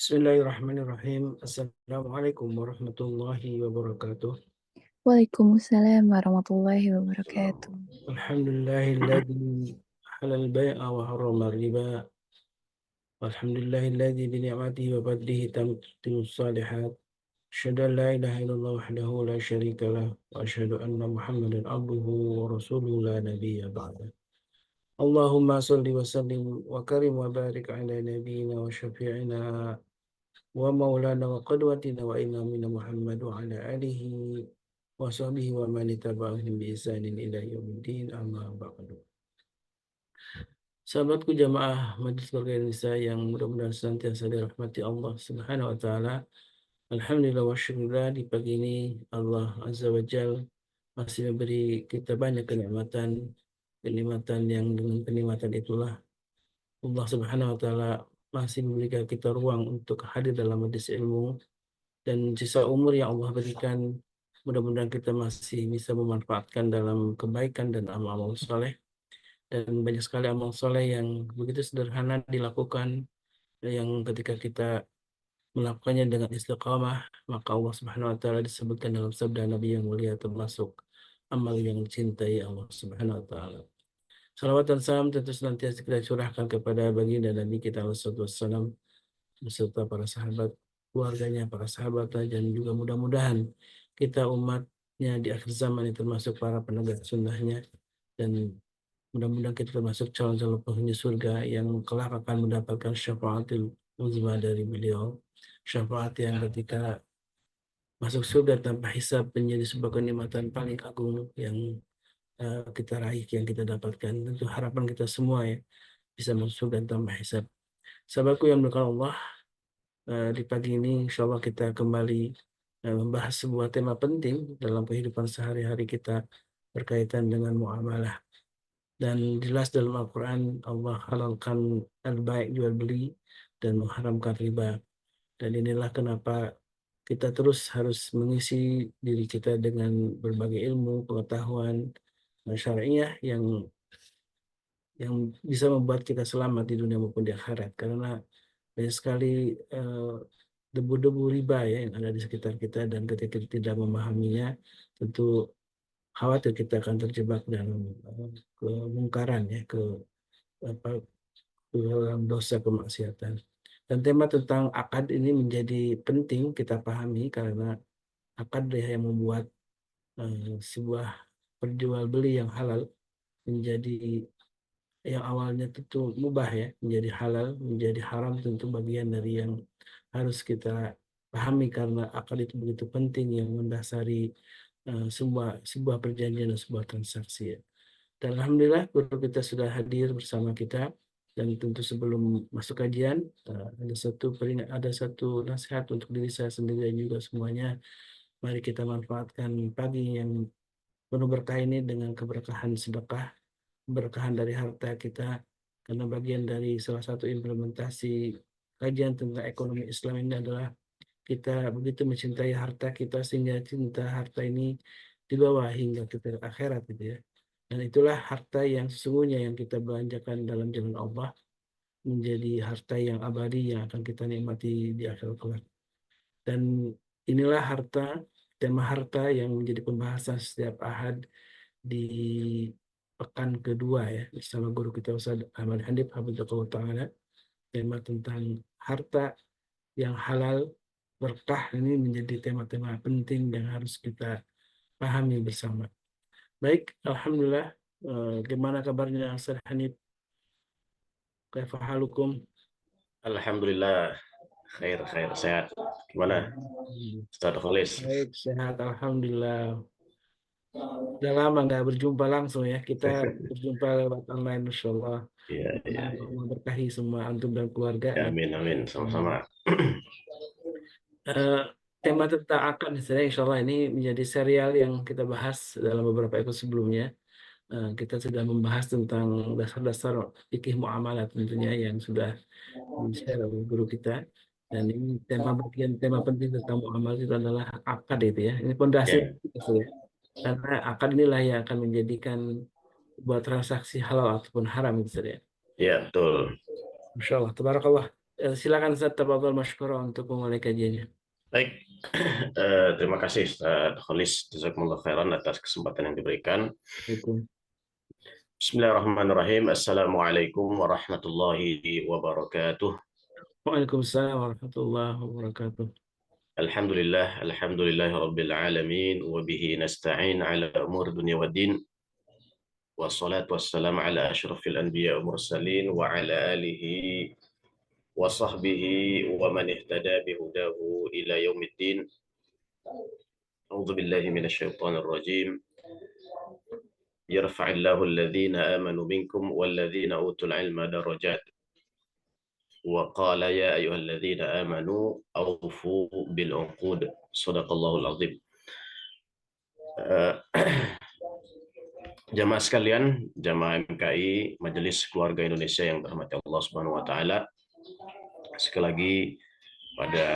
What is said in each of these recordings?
Bismillahirrahmanirrahim. Assalamualaikum warahmatullahi wabarakatuh. Waalaikumsalam warahmatullahi wabarakatuh. Alhamdulillahilladzi halal bai'a wa harrama riba. Walhamdulillahilladzi bi ni'matihi wa fadlihi tatimmu shalihat. Asyhadu an la ilaha illallah wahdahu la syarika lah wa asyhadu anna Muhammadan abduhu wa rasuluhu la nabiyya ba'da. Allahumma shalli wa sallim wa karim wa barik ala nabiyyina wa syafi'ina wa maulana wa qadwatina wa imamina Muhammad wa ala alihi wa sahbihi wa man ittaba'ahum bi ihsanin ila yaumiddin amma ba'du. Sahabatku jamaah Majelis Keluarga Indonesia yang mudah-mudahan senantiasa dirahmati Allah Subhanahu wa taala. Alhamdulillah wa syukurillah di pagi ini Allah Azza wa Jal masih memberi kita banyak kenikmatan, kenikmatan yang dengan kenikmatan itulah Allah Subhanahu wa taala masih memberikan kita ruang untuk hadir dalam majelis ilmu. Dan sisa umur yang Allah berikan, mudah-mudahan kita masih bisa memanfaatkan dalam kebaikan dan amal-amal soleh. Dan banyak sekali amal soleh yang begitu sederhana dilakukan, yang ketika kita melakukannya dengan istiqamah, maka Allah Subhanahu wa taala disebutkan dalam sabda Nabi yang mulia termasuk amal yang dicintai Allah Subhanahu wa taala. Salawat dan salam tentu senantiasa kita curahkan kepada baginda Nabi kita Rasulullah beserta para sahabat, keluarganya, para sahabatnya, dan juga mudah-mudahan kita umatnya di akhir zaman ini termasuk para penegak sunnahnya, dan mudah-mudahan kita termasuk calon-calon penghuni surga yang kelak akan mendapatkan syafaatul uzma dari beliau, syafaat yang ketika masuk surga tanpa hisab menjadi sebuah kenikmatan paling agung yang kita raih, yang kita dapatkan. Tentu harapan kita semua ya bisa masuk surga tanpa hisab. Sahabatku yang berkah Allah, di pagi ini insya Allah kita kembali membahas sebuah tema penting dalam kehidupan sehari-hari kita berkaitan dengan muamalah. Dan jelas dalam Al-Quran Allah halalkan al-bai' jual beli dan mengharamkan riba. Dan inilah kenapa kita terus harus mengisi diri kita dengan berbagai ilmu, pengetahuan syariah yang bisa membuat kita selamat di dunia maupun di akhirat. Karena banyak sekali eh, debu-debu riba ya yang ada di sekitar kita, dan ketika kita tidak memahaminya, tentu khawatir kita akan terjebak dalam kemungkaran ya, apa, ke dalam dosa kemaksiatan. Dan tema tentang akad ini menjadi penting kita pahami karena akad yang membuat sebuah perjual beli yang halal menjadi yang awalnya tentu mubah ya menjadi halal, menjadi haram, tentu bagian dari yang harus kita pahami karena akad itu begitu penting yang mendasari sebuah perjanjian dan sebuah transaksi ya. Dan alhamdulillah guru kita sudah hadir bersama kita, dan tentu sebelum masuk kajian ada satu nasihat untuk diri saya sendiri dan juga semuanya. Mari kita manfaatkan pagi yang penuh berkah ini dengan keberkahan sedekah, keberkahan dari harta kita, karena bagian dari salah satu implementasi kajian tentang ekonomi Islam ini adalah kita begitu mencintai harta kita sehingga cinta harta ini dibawa hingga ke akhirat gitu ya. Dan itulah harta yang sesungguhnya yang kita belanjakan dalam jalan Allah, menjadi harta yang abadi yang akan kita nikmati di akhirat kelak. Dan inilah tema harta yang menjadi pembahasan setiap ahad di pekan kedua ya bersama guru kita Ustaz Ahmad Handib Hafizahullah Ta'ala. Tema tentang harta yang halal berkah ini menjadi tema-tema penting yang harus kita pahami bersama. Baik, alhamdulillah. Gimana kabarnya Ustaz Hanif? Kaifa halukum? Alhamdulillah, khair, khair, sehat. Gimana, Ustaz Khalis? Baik, sehat, alhamdulillah. Udah lama nggak berjumpa langsung ya. Kita berjumpa lewat online, Masya Allah. Iya, iya, Semoga iya. Allah berkahi semua antum dan keluarga ya. Amin, amin, sama-sama. Eh, Tema tentang akad istilahnya insya Allah ini menjadi serial yang kita bahas dalam beberapa episode sebelumnya. Kita sudah membahas tentang dasar-dasar fikih muamalah tentunya yang sudah di-share oleh guru kita. Dan ini tema penting tentang muamalah itu adalah akad itu ya. Ini pondasi Ya, ya. Karena akad inilah yang akan menjadikan buat transaksi halal ataupun haram itu ya. ya, betul. Masya Allah, tabarakallah. Silakan Ustaz, tafadhol masykurah untuk memulai kajiannya. Baik, terima kasih Ustaz Khalis. Jazakumullah khairan atas kesempatan yang diberikan. Bismillahirrahmanirrahim. Assalamualaikum warahmatullahi wabarakatuh. Waalaikumsalam warahmatullahi wabarakatuh. Alhamdulillahi rabbil alamin wa bihi nasta'in ala umur dunya waddin. Wassalatu wassalamu ala asyrafil anbiya wa mursalin wa ala alihi wa sahbihi wa man ihtada bihudahu ila yaumiddin. A'udzu billahi minasyaitonir rajim. Yarfa'illahu alladhina amanu minkum walladhina utul ilma darajat. Wa qala ya ayyuhalladzina amanu awfu bil uqud. Shadaqallahul azim. Jamaah sekalian, jamaah MKI, Majelis Keluarga Indonesia yang dirahmati Allah Subhanahu wa taala. Sekali lagi pada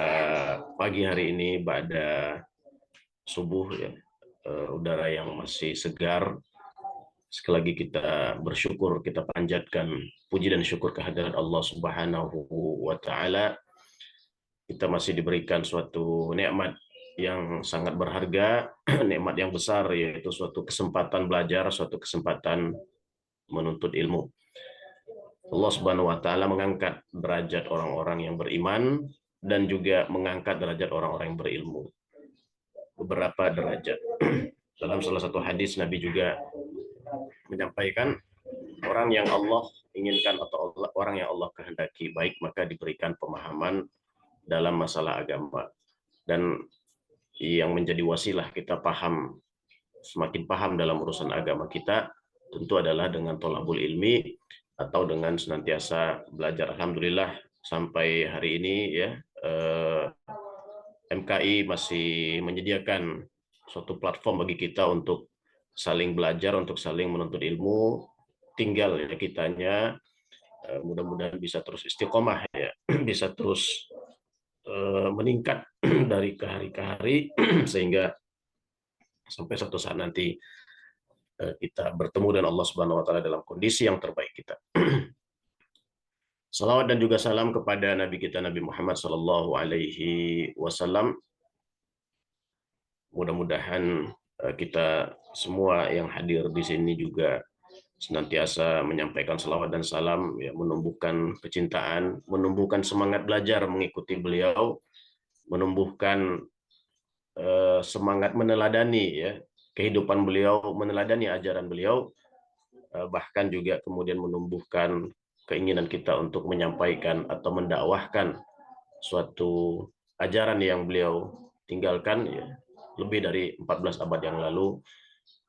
pagi hari ini pada subuh ya, udara yang masih segar. Sekali lagi kita bersyukur, kita panjatkan puji dan syukur kehadirat Allah Subhanahu wa taala. Kita masih diberikan suatu nikmat yang sangat berharga, nikmat yang besar, yaitu suatu kesempatan belajar, suatu kesempatan menuntut ilmu. Allah Subhanahu wa taala mengangkat derajat orang-orang yang beriman dan juga mengangkat derajat orang-orang yang berilmu. Beberapa derajat. Dalam salah satu hadis Nabi juga menyampaikan orang yang Allah inginkan atau orang yang Allah kehendaki baik maka diberikan pemahaman dalam masalah agama. Dan yang menjadi wasilah kita paham, semakin paham dalam urusan agama kita tentu adalah dengan thalabul ilmi atau dengan senantiasa belajar. Alhamdulillah sampai hari ini ya MKI masih menyediakan suatu platform bagi kita untuk saling belajar, untuk saling menuntut ilmu. Tinggal ya kitanya mudah-mudahan bisa terus istiqomah ya, bisa terus meningkat dari ke hari ke hari sehingga sampai suatu saat nanti kita bertemu dengan Allah Subhanahu wa taala dalam kondisi yang terbaik kita. Salawat dan juga salam kepada Nabi kita Nabi Muhammad sallallahu alaihi wasallam. Mudah-mudahan kita semua yang hadir di sini juga senantiasa menyampaikan salawat dan salam, ya, menumbuhkan kecintaan, menumbuhkan semangat belajar mengikuti beliau, menumbuhkan semangat meneladani ya kehidupan beliau, meneladani ajaran beliau, bahkan juga kemudian menumbuhkan keinginan kita untuk menyampaikan atau mendakwahkan suatu ajaran yang beliau tinggalkan ya, lebih dari 14 abad yang lalu,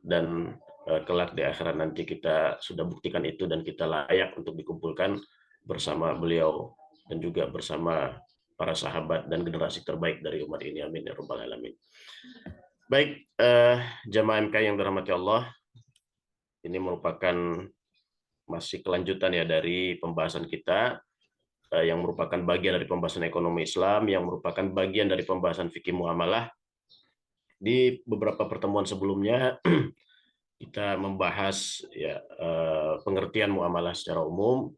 dan kelak di akhirat nanti kita sudah buktikan itu dan kita layak untuk dikumpulkan bersama beliau dan juga bersama para sahabat dan generasi terbaik dari umat ini. Amin ya rabbal alamin. Baik, jamaah MK yang dirahmati Allah, ini merupakan masih kelanjutan ya dari pembahasan kita yang merupakan bagian dari pembahasan ekonomi Islam, yang merupakan bagian dari pembahasan fikih muamalah. Di beberapa pertemuan sebelumnya kita membahas ya pengertian muamalah secara umum,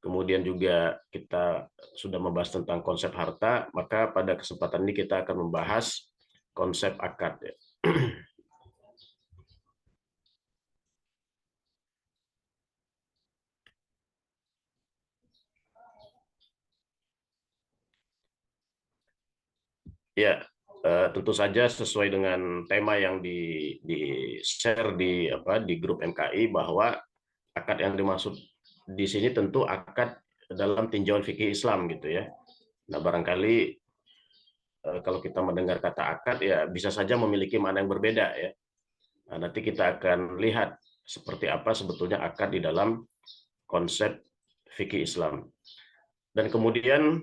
kemudian juga kita sudah membahas tentang konsep harta, maka pada kesempatan ini kita akan membahas konsep akad ya. Ya, tentu saja sesuai dengan tema yang di share di grup MKI, bahwa akad yang dimaksud di sini tentu akad dalam tinjauan fikih Islam gitu ya. Nah, barangkali kalau kita mendengar kata akad ya bisa saja memiliki makna yang berbeda ya. Nah, nanti kita akan lihat seperti apa sebetulnya akad di dalam konsep fikih Islam. Dan kemudian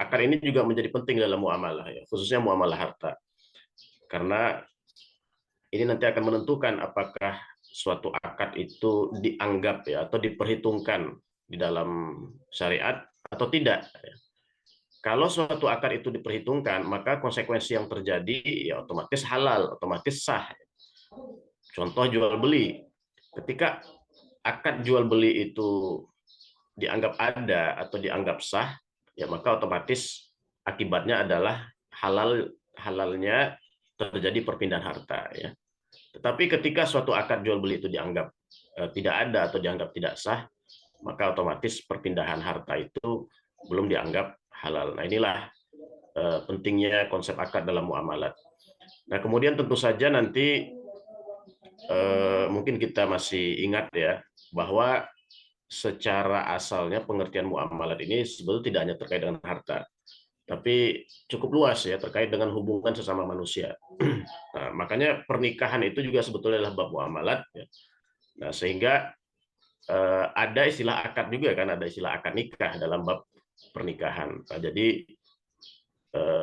akad ini juga menjadi penting dalam muamalah ya, khususnya muamalah harta. Karena ini nanti akan menentukan apakah suatu akad itu dianggap ya atau diperhitungkan di dalam syariat atau tidak. Kalau suatu akad itu diperhitungkan, maka konsekuensi yang terjadi ya otomatis halal, otomatis sah. Contoh jual beli. Ketika akad jual beli itu dianggap ada atau dianggap sah, ya maka otomatis akibatnya adalah halalnya terjadi perpindahan harta, ya. Tetapi ketika suatu akad jual beli itu dianggap tidak ada atau dianggap tidak sah, maka otomatis perpindahan harta itu belum dianggap halal. Nah, inilah pentingnya konsep akad dalam muamalat. Nah, kemudian tentu saja nanti mungkin kita masih ingat ya bahwa secara asalnya pengertian muamalat ini sebetulnya tidak hanya terkait dengan harta, tapi cukup luas ya, terkait dengan hubungan sesama manusia. Nah, makanya pernikahan itu juga sebetulnya adalah bab muamalat, ya. Nah, sehingga ada istilah akad juga kan, ada istilah akad nikah dalam bab pernikahan. Nah, jadi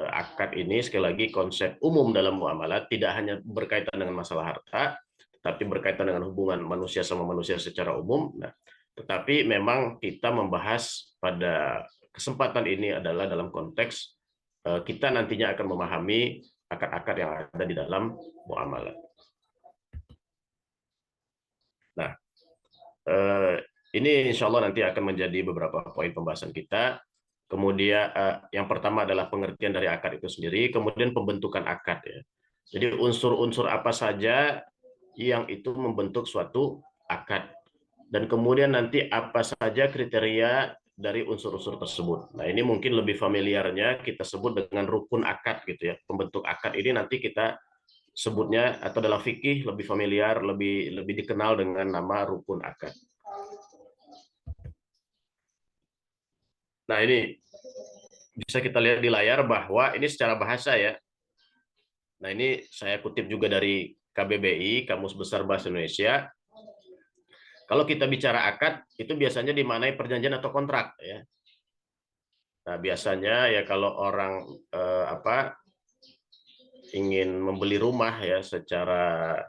akad ini sekali lagi konsep umum dalam muamalat, tidak hanya berkaitan dengan masalah harta, tapi berkaitan dengan hubungan manusia sama manusia secara umum. Nah, tetapi memang kita membahas pada kesempatan ini adalah dalam konteks kita nantinya akan memahami akad-akad yang ada di dalam muamalat. Nah, ini insya Allah nanti akan menjadi beberapa poin pembahasan kita. Kemudian yang pertama adalah pengertian dari akad itu sendiri, kemudian pembentukan akad, ya. Jadi unsur-unsur apa saja yang itu membentuk suatu akad, dan kemudian nanti apa saja kriteria dari unsur-unsur tersebut. Nah, ini mungkin lebih familiarnya kita sebut dengan rukun akad gitu ya. Pembentuk akad ini nanti kita sebutnya atau dalam fikih lebih familiar, lebih dikenal dengan nama rukun akad. Nah, ini bisa kita lihat di layar bahwa ini secara bahasa ya. Nah, ini saya kutip juga dari KBBI, Kamus Besar Bahasa Indonesia. Kalau kita bicara akad, itu biasanya dimaknai perjanjian atau kontrak, ya. Nah, biasanya ya kalau orang ingin membeli rumah ya secara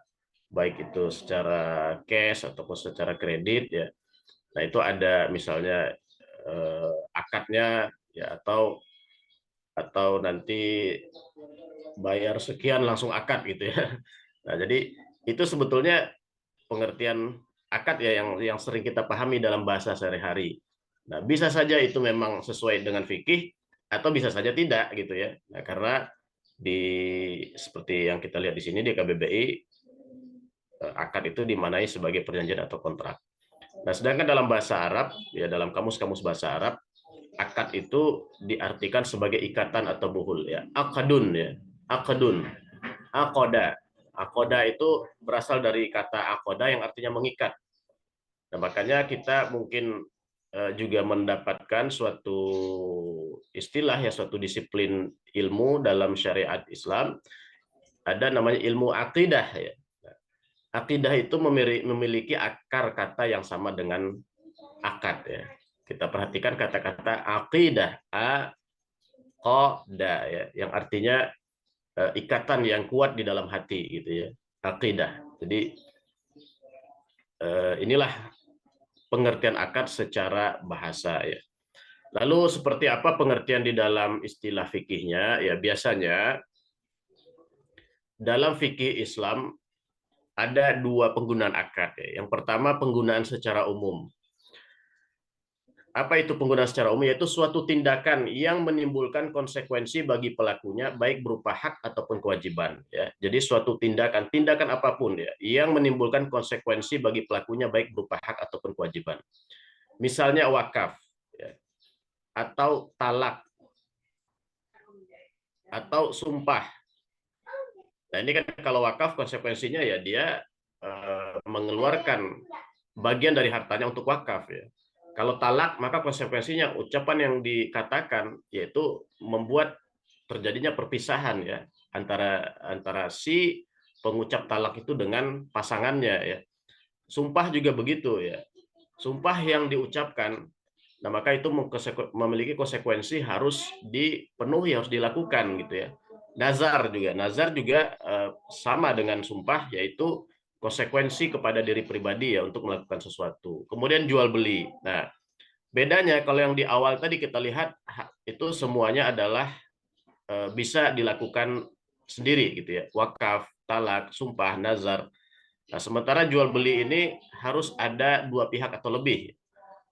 baik itu secara cash ataupun secara kredit ya. Nah, itu ada misalnya akadnya ya, atau nanti bayar sekian langsung akad gitu ya. Nah, jadi itu sebetulnya pengertian akad ya yang sering kita pahami dalam bahasa sehari-hari. Nah, bisa saja itu memang sesuai dengan fikih atau bisa saja tidak gitu ya. Nah, karena seperti yang kita lihat di sini di KBBI, akad itu dimaknai sebagai perjanjian atau kontrak. Nah, sedangkan dalam bahasa Arab ya, dalam kamus-kamus bahasa Arab, akad itu diartikan sebagai ikatan atau buhul ya. Akadun ya. Akadun. Akoda. Akoda itu berasal dari kata akoda yang artinya mengikat. Nah, makanya kita mungkin juga mendapatkan suatu istilah ya, suatu disiplin ilmu dalam syariat Islam, ada namanya ilmu akidah ya. Akidah itu memiliki akar kata yang sama dengan akad ya. Kita perhatikan kata-kata akidah, aqada ya, yang artinya ikatan yang kuat di dalam hati gitu ya. Akidah. Jadi inilah pengertian akad secara bahasa ya. Lalu seperti apa pengertian di dalam istilah fikihnya? Ya, biasanya dalam fikih Islam ada dua penggunaan akad ya. Yang pertama penggunaan secara umum. Apa itu penggunaan secara umum? Yaitu suatu tindakan yang menimbulkan konsekuensi bagi pelakunya, baik berupa hak ataupun kewajiban. Ya. Jadi suatu tindakan apapun ya, yang menimbulkan konsekuensi bagi pelakunya, baik berupa hak ataupun kewajiban. Misalnya wakaf, ya, atau talak, atau sumpah. Nah, ini kan kalau wakaf konsekuensinya ya dia mengeluarkan bagian dari hartanya untuk wakaf ya. Kalau talak maka konsekuensinya ucapan yang dikatakan yaitu membuat terjadinya perpisahan ya antara si pengucap talak itu dengan pasangannya ya. Sumpah juga begitu ya. Sumpah yang diucapkan, nah maka itu memiliki konsekuensi harus dipenuhi, harus dilakukan gitu ya. Nazar juga sama dengan sumpah, yaitu konsekuensi kepada diri pribadi ya untuk melakukan sesuatu. Kemudian jual beli. Nah, bedanya kalau yang di awal tadi kita lihat itu semuanya adalah bisa dilakukan sendiri gitu ya. Wakaf, talak, sumpah, nazar. Nah, sementara jual beli ini harus ada dua pihak atau lebih.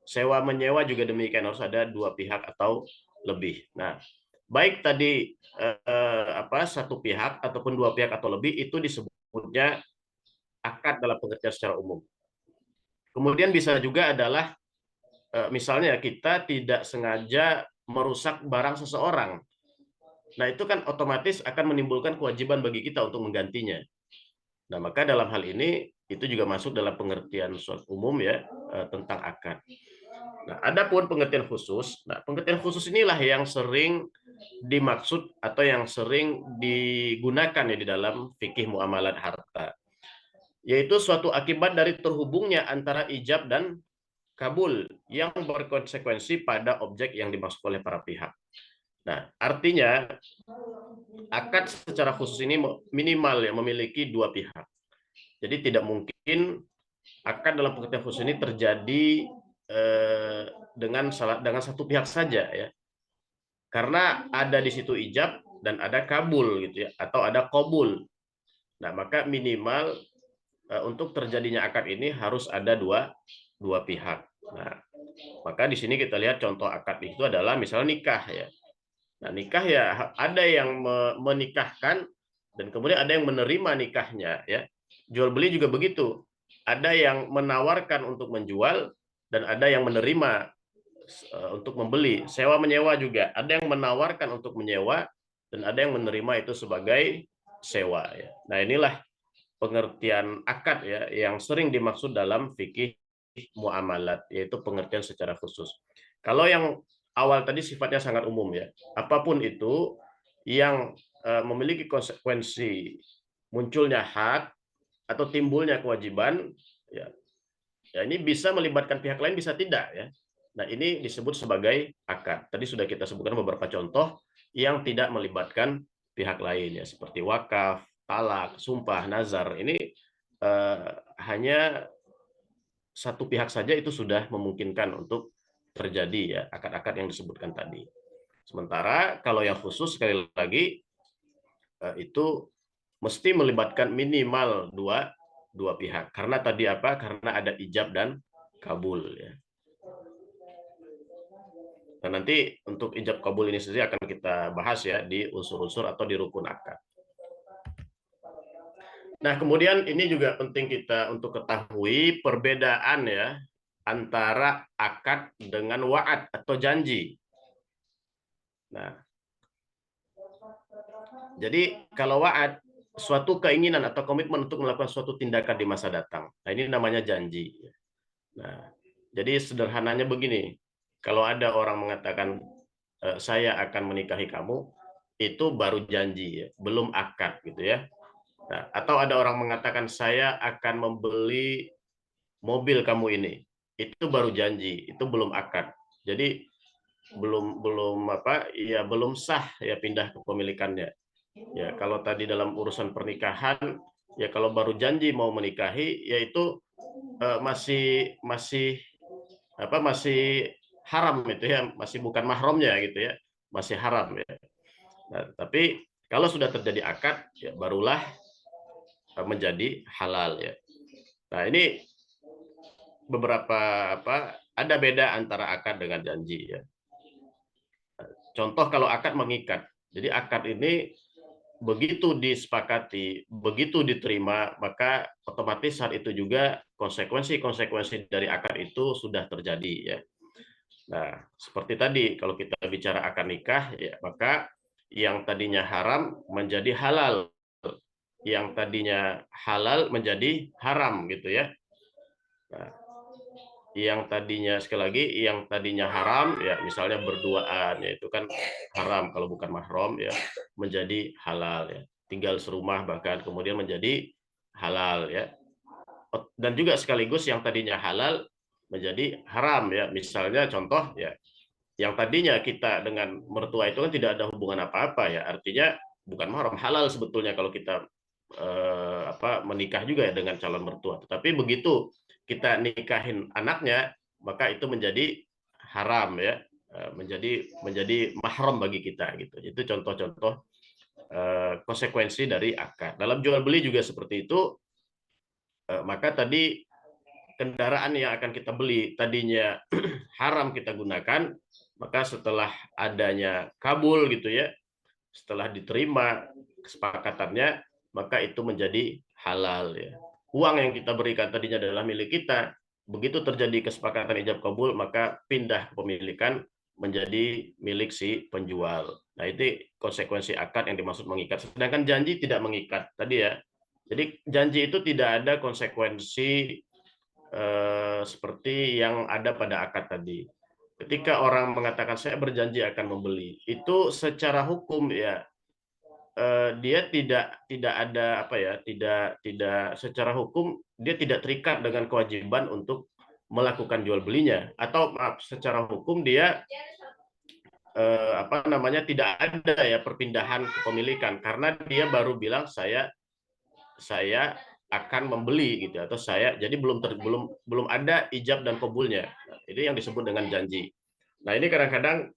sewa menyewa juga demikian, harus ada dua pihak atau lebih. Nah, baik tadi satu pihak ataupun dua pihak atau lebih, itu disebutnya akad dalam pengertian secara umum. Kemudian bisa juga adalah misalnya kita tidak sengaja merusak barang seseorang. Nah, itu kan otomatis akan menimbulkan kewajiban bagi kita untuk menggantinya. Nah, maka dalam hal ini itu juga masuk dalam pengertian umum ya, tentang akad. Nah, adapun pengertian khusus, pengertian khusus inilah yang sering dimaksud atau yang sering digunakan ya di dalam fikih muamalat harta, yaitu suatu akibat dari terhubungnya antara ijab dan kabul yang berkonsekuensi pada objek yang dimaksud oleh para pihak. Nah, artinya akad secara khusus ini minimal ya memiliki dua pihak. Jadi tidak mungkin akad dalam pengertian khusus ini terjadi dengan satu pihak saja ya. Karena ada di situ ijab dan ada kabul gitu ya, atau ada qabul. Nah, maka minimal untuk terjadinya akad ini harus ada dua pihak. Nah, maka di sini kita lihat contoh akad itu adalah misalnya nikah ya. Nah, nikah ya ada yang menikahkan dan kemudian ada yang menerima nikahnya ya. Jual beli juga begitu. Ada yang menawarkan untuk menjual dan ada yang menerima untuk membeli. Sewa menyewa juga. Ada yang menawarkan untuk menyewa dan ada yang menerima itu sebagai sewa ya. Nah, inilah pengertian akad ya yang sering dimaksud dalam fikih muamalat, yaitu pengertian secara khusus. Kalau yang awal tadi sifatnya sangat umum ya. Apapun itu yang memiliki konsekuensi munculnya hak atau timbulnya kewajiban ya. Ya, ini bisa melibatkan pihak lain, bisa tidak ya. Nah, ini disebut sebagai akad. Tadi sudah kita sebutkan beberapa contoh yang tidak melibatkan pihak lain ya, seperti wakaf, talak, sumpah, nazar. Ini hanya satu pihak saja itu sudah memungkinkan untuk terjadi ya akad-akad yang disebutkan tadi. Sementara kalau yang khusus sekali lagi itu mesti melibatkan minimal dua pihak. Karena tadi apa? Karena ada ijab dan kabul ya. Nah, nanti untuk ijab kabul ini sendiri akan kita bahas ya di unsur-unsur atau di rukun akad. Nah, kemudian ini juga penting kita untuk ketahui perbedaan ya antara akad dengan wa'ad atau janji. Nah, jadi kalau wa'ad suatu keinginan atau komitmen untuk melakukan suatu tindakan di masa datang. Nah, ini namanya janji. Nah, jadi sederhananya begini. Kalau ada orang mengatakan saya akan menikahi kamu, itu baru janji ya, belum akad gitu ya. Nah, atau ada orang mengatakan saya akan membeli mobil kamu ini, itu baru janji, itu belum akad. Jadi belum sah ya pindah kepemilikannya. Ya, kalau tadi dalam urusan pernikahan ya kalau baru janji mau menikahi yaitu masih haram itu ya, masih bukan mahramnya gitu ya, masih haram ya. Nah, tapi kalau sudah terjadi akad ya barulah menjadi halal ya. Nah, ini beberapa ada beda antara akad dengan janji ya. Contoh kalau akad mengikat. Jadi akad ini begitu disepakati, begitu diterima, maka otomatis saat itu juga konsekuensi dari akad itu sudah terjadi ya. Nah, seperti tadi kalau kita bicara akad nikah ya, maka yang tadinya haram menjadi halal. Yang tadinya halal menjadi haram gitu ya. Nah, yang tadinya sekali lagi yang tadinya haram ya misalnya berduaan ya itu kan haram kalau bukan mahram ya menjadi halal ya, tinggal serumah bahkan kemudian menjadi halal ya, dan juga sekaligus yang tadinya halal menjadi haram ya, misalnya contoh ya yang tadinya kita dengan mertua itu kan tidak ada hubungan apa-apa ya, artinya bukan mahram, halal sebetulnya kalau kita menikah juga ya dengan calon mertua, tetapi begitu kita nikahin anaknya maka itu menjadi haram ya, menjadi mahram bagi kita gitu. Itu contoh-contoh konsekuensi dari akad. Dalam jual beli juga seperti itu. Maka tadi kendaraan yang akan kita beli tadinya haram kita gunakan, maka setelah adanya kabul gitu ya, setelah diterima kesepakatannya, maka itu menjadi halal ya. Uang yang kita berikan tadinya adalah milik kita, begitu terjadi kesepakatan ijab kabul, maka pindah kepemilikan menjadi milik si penjual. Nah, itu konsekuensi akad yang dimaksud mengikat. Sedangkan janji tidak mengikat tadi ya. Jadi janji itu tidak ada konsekuensi seperti yang ada pada akad tadi. Ketika orang mengatakan saya berjanji akan membeli, itu secara hukum ya dia tidak ada apa ya, tidak secara hukum dia tidak terikat dengan kewajiban untuk melakukan jual belinya, atau maaf, secara hukum dia apa namanya, tidak ada ya perpindahan kepemilikan karena dia baru bilang saya akan membeli gitu, atau saya, jadi belum ada ijab dan kabulnya. Nah, itu yang disebut dengan janji. Nah, ini kadang-kadang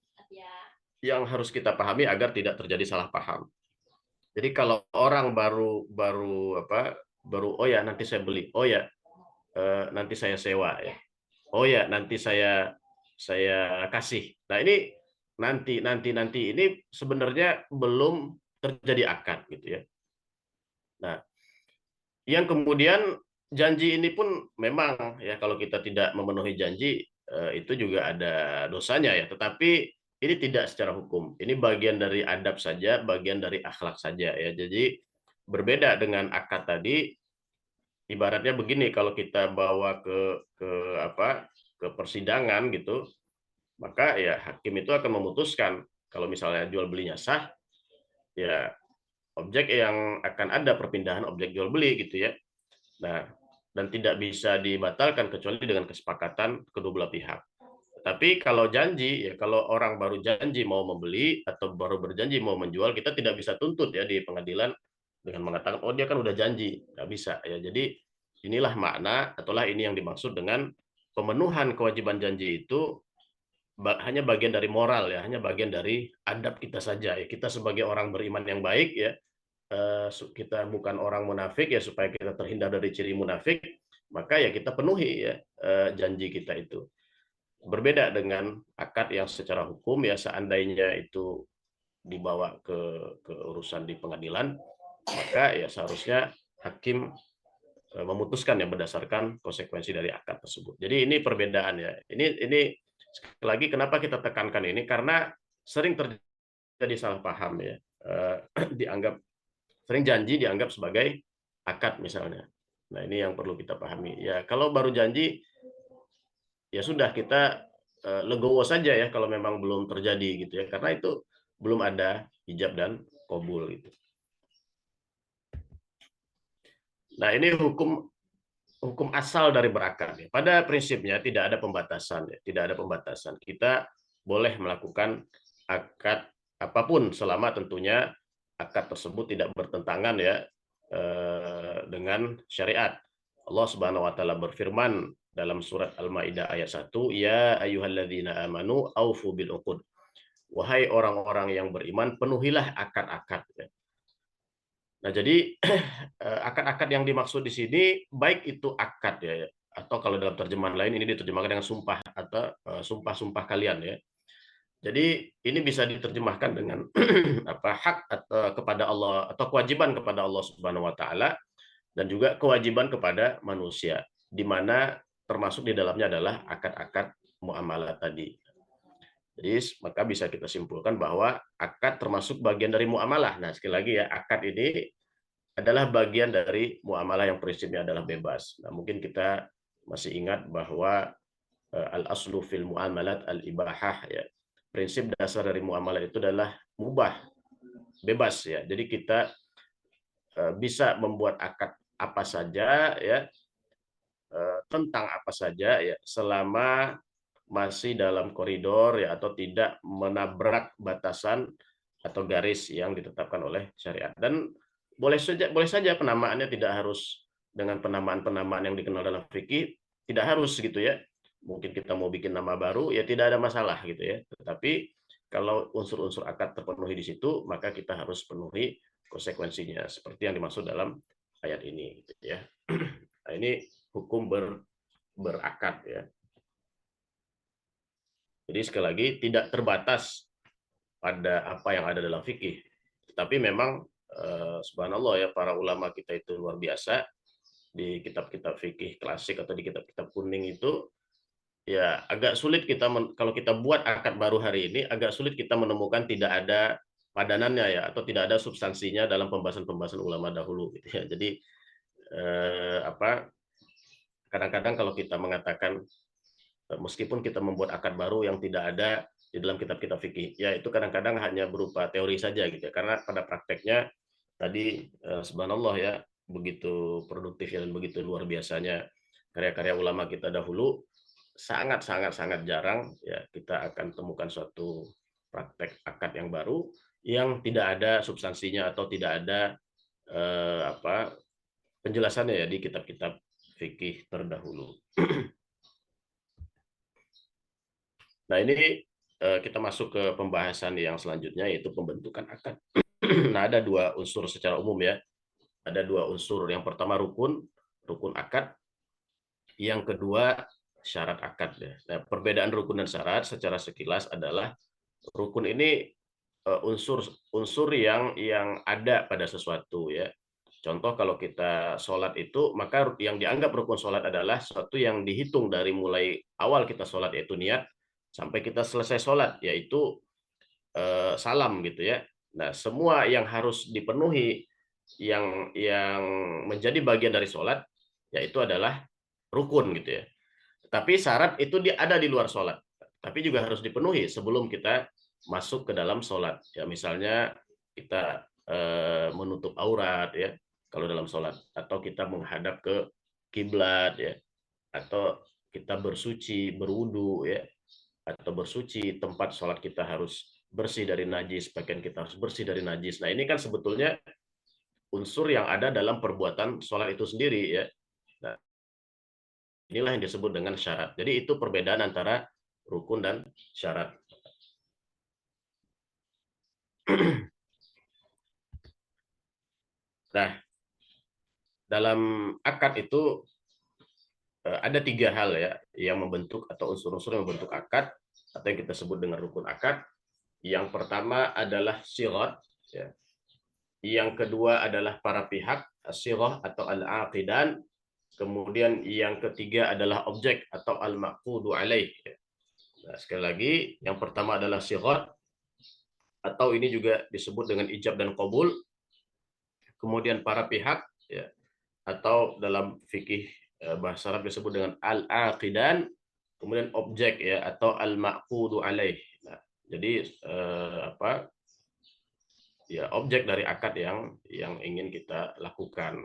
yang harus kita pahami agar tidak terjadi salah paham. Jadi kalau orang baru oh ya nanti saya beli, oh ya nanti saya sewa ya, oh ya nanti saya kasih. Nah, ini nanti ini sebenarnya belum terjadi akad gitu ya. Nah, yang kemudian janji ini pun memang ya kalau kita tidak memenuhi janji itu juga ada dosanya ya, tetapi ini tidak secara hukum. Ini bagian dari adab saja, bagian dari akhlak saja ya. Jadi berbeda dengan akad tadi, ibaratnya begini, kalau kita bawa ke persidangan gitu, maka ya hakim itu akan memutuskan kalau misalnya jual belinya sah, ya objek yang akan ada perpindahan objek jual beli gitu ya. Nah, dan tidak bisa dibatalkan kecuali dengan kesepakatan kedua belah pihak. Tapi kalau janji, ya kalau orang baru janji mau membeli atau baru berjanji mau menjual, kita tidak bisa tuntut ya di pengadilan dengan mengatakan, oh dia kan udah janji. Nggak bisa ya. Jadi inilah makna, ataulah ini yang dimaksud dengan pemenuhan kewajiban janji itu hanya bagian dari moral ya, hanya bagian dari adab kita saja ya. Kita sebagai orang beriman yang baik ya, kita bukan orang munafik ya, supaya kita terhindar dari ciri munafik, maka ya kita penuhi ya janji kita itu. Berbeda dengan akad yang secara hukum ya, seandainya itu dibawa ke urusan di pengadilan, maka ya seharusnya hakim memutuskan yang berdasarkan konsekuensi dari akad tersebut. Jadi ini perbedaan ya. Ini sekali lagi kenapa kita tekankan ini, karena sering terjadi salah paham ya. Dianggap sering janji dianggap sebagai akad misalnya. Nah, ini yang perlu kita pahami. Ya, kalau baru janji ya sudah, kita legowo saja ya kalau memang belum terjadi gitu ya. Karena itu belum ada ijab dan kabul gitu. Nah, ini hukum asal dari berakad. Ya. Pada prinsipnya tidak ada pembatasan ya. Tidak ada pembatasan. Kita boleh melakukan akad apapun selama tentunya akad tersebut tidak bertentangan ya dengan syariat. Allah Subhanahu wa taala berfirman dalam surat Al-Maidah ayat 1, ya ayyuhalladzina amanu aufu bil uqud. Wahai orang-orang yang beriman, penuhilah akad-akad. Nah, jadi akad-akad yang dimaksud di sini baik itu akad ya, atau kalau dalam terjemahan lain ini diterjemahkan dengan sumpah atau sumpah-sumpah kalian ya. Jadi ini bisa diterjemahkan dengan hak atau kepada Allah, atau kewajiban kepada Allah Subhanahu wa taala, dan juga kewajiban kepada manusia, di mana termasuk di dalamnya adalah akad-akad muamalah tadi. Jadi maka bisa kita simpulkan bahwa akad termasuk bagian dari muamalah. Nah, sekali lagi ya, akad ini adalah bagian dari muamalah yang prinsipnya adalah bebas. Nah, mungkin kita masih ingat bahwa al-aslu fil muamalat al-ibahah ya. Prinsip dasar dari muamalah itu adalah mubah, bebas ya. Jadi kita bisa membuat akad apa saja ya, tentang apa saja ya, selama masih dalam koridor ya, atau tidak menabrak batasan atau garis yang ditetapkan oleh syariat. Dan boleh saja penamaannya tidak harus dengan penamaan-penamaan yang dikenal dalam fikih, tidak harus gitu ya. Mungkin kita mau bikin nama baru ya tidak ada masalah gitu ya. Tetapi kalau unsur-unsur akad terpenuhi di situ, maka kita harus penuhi konsekuensinya seperti yang dimaksud dalam ayat ini gitu ya. Nah, ini hukum berakad ya. Jadi sekali lagi tidak terbatas pada apa yang ada dalam fikih. Tapi memang subhanallah ya, para ulama kita itu luar biasa. Di kitab-kitab fikih klasik atau di kitab-kitab kuning itu ya agak sulit kita kalau kita buat akad baru hari ini, agak sulit kita menemukan tidak ada padanannya ya, atau tidak ada substansinya dalam pembahasan-pembahasan ulama dahulu gitu ya. Jadi kadang-kadang kalau kita mengatakan meskipun kita membuat akad baru yang tidak ada di dalam kitab-kitab fikih, ya itu kadang-kadang hanya berupa teori saja gitu ya. Karena pada prakteknya tadi subhanallah ya, begitu produktifnya dan begitu luar biasanya karya-karya ulama kita dahulu, sangat jarang ya kita akan temukan suatu praktek akad yang baru yang tidak ada substansinya atau tidak ada penjelasannya ya di kitab-kitab fikih terdahulu. Nah, ini kita masuk ke pembahasan yang selanjutnya, yaitu pembentukan akad. Nah, ada dua unsur secara umum ya. Ada dua unsur. Yang pertama rukun akad. Yang kedua syarat akad ya. Nah, perbedaan rukun dan syarat secara sekilas adalah rukun ini unsur yang ada pada sesuatu ya. Contoh kalau kita sholat itu, maka yang dianggap rukun sholat adalah sesuatu yang dihitung dari mulai awal kita sholat, yaitu niat, sampai kita selesai sholat, yaitu salam gitu ya. Nah, semua yang harus dipenuhi yang menjadi bagian dari sholat, yaitu adalah rukun gitu ya. Tapi syarat itu ada di luar sholat, tapi juga harus dipenuhi sebelum kita masuk ke dalam sholat. Ya, misalnya kita menutup aurat ya, kalau dalam sholat, atau kita menghadap ke kiblat ya, atau kita bersuci, berwudu ya, atau bersuci, tempat sholat kita harus bersih dari najis, pakaian kita harus bersih dari najis. Nah, ini kan sebetulnya unsur yang ada dalam perbuatan sholat itu sendiri ya. Nah, inilah yang disebut dengan syarat. Jadi itu perbedaan antara rukun dan syarat. Nah, dalam akad itu ada tiga hal ya yang membentuk, atau unsur-unsur yang membentuk akad, atau yang kita sebut dengan rukun akad. Yang pertama adalah sighah ya. Yang kedua adalah para pihak, as-sighah atau al-aqidan. Kemudian yang ketiga adalah objek atau al-maqqudu alaih. Nah, sekali lagi, yang pertama adalah sighah, atau ini juga disebut dengan ijab dan qabul. Kemudian para pihak ya, atau dalam fikih bahasa Arab disebut dengan al-aqidan. Kemudian objek ya, atau al-maqqudu alaih. Nah, jadi ya objek dari akad yang ingin kita lakukan.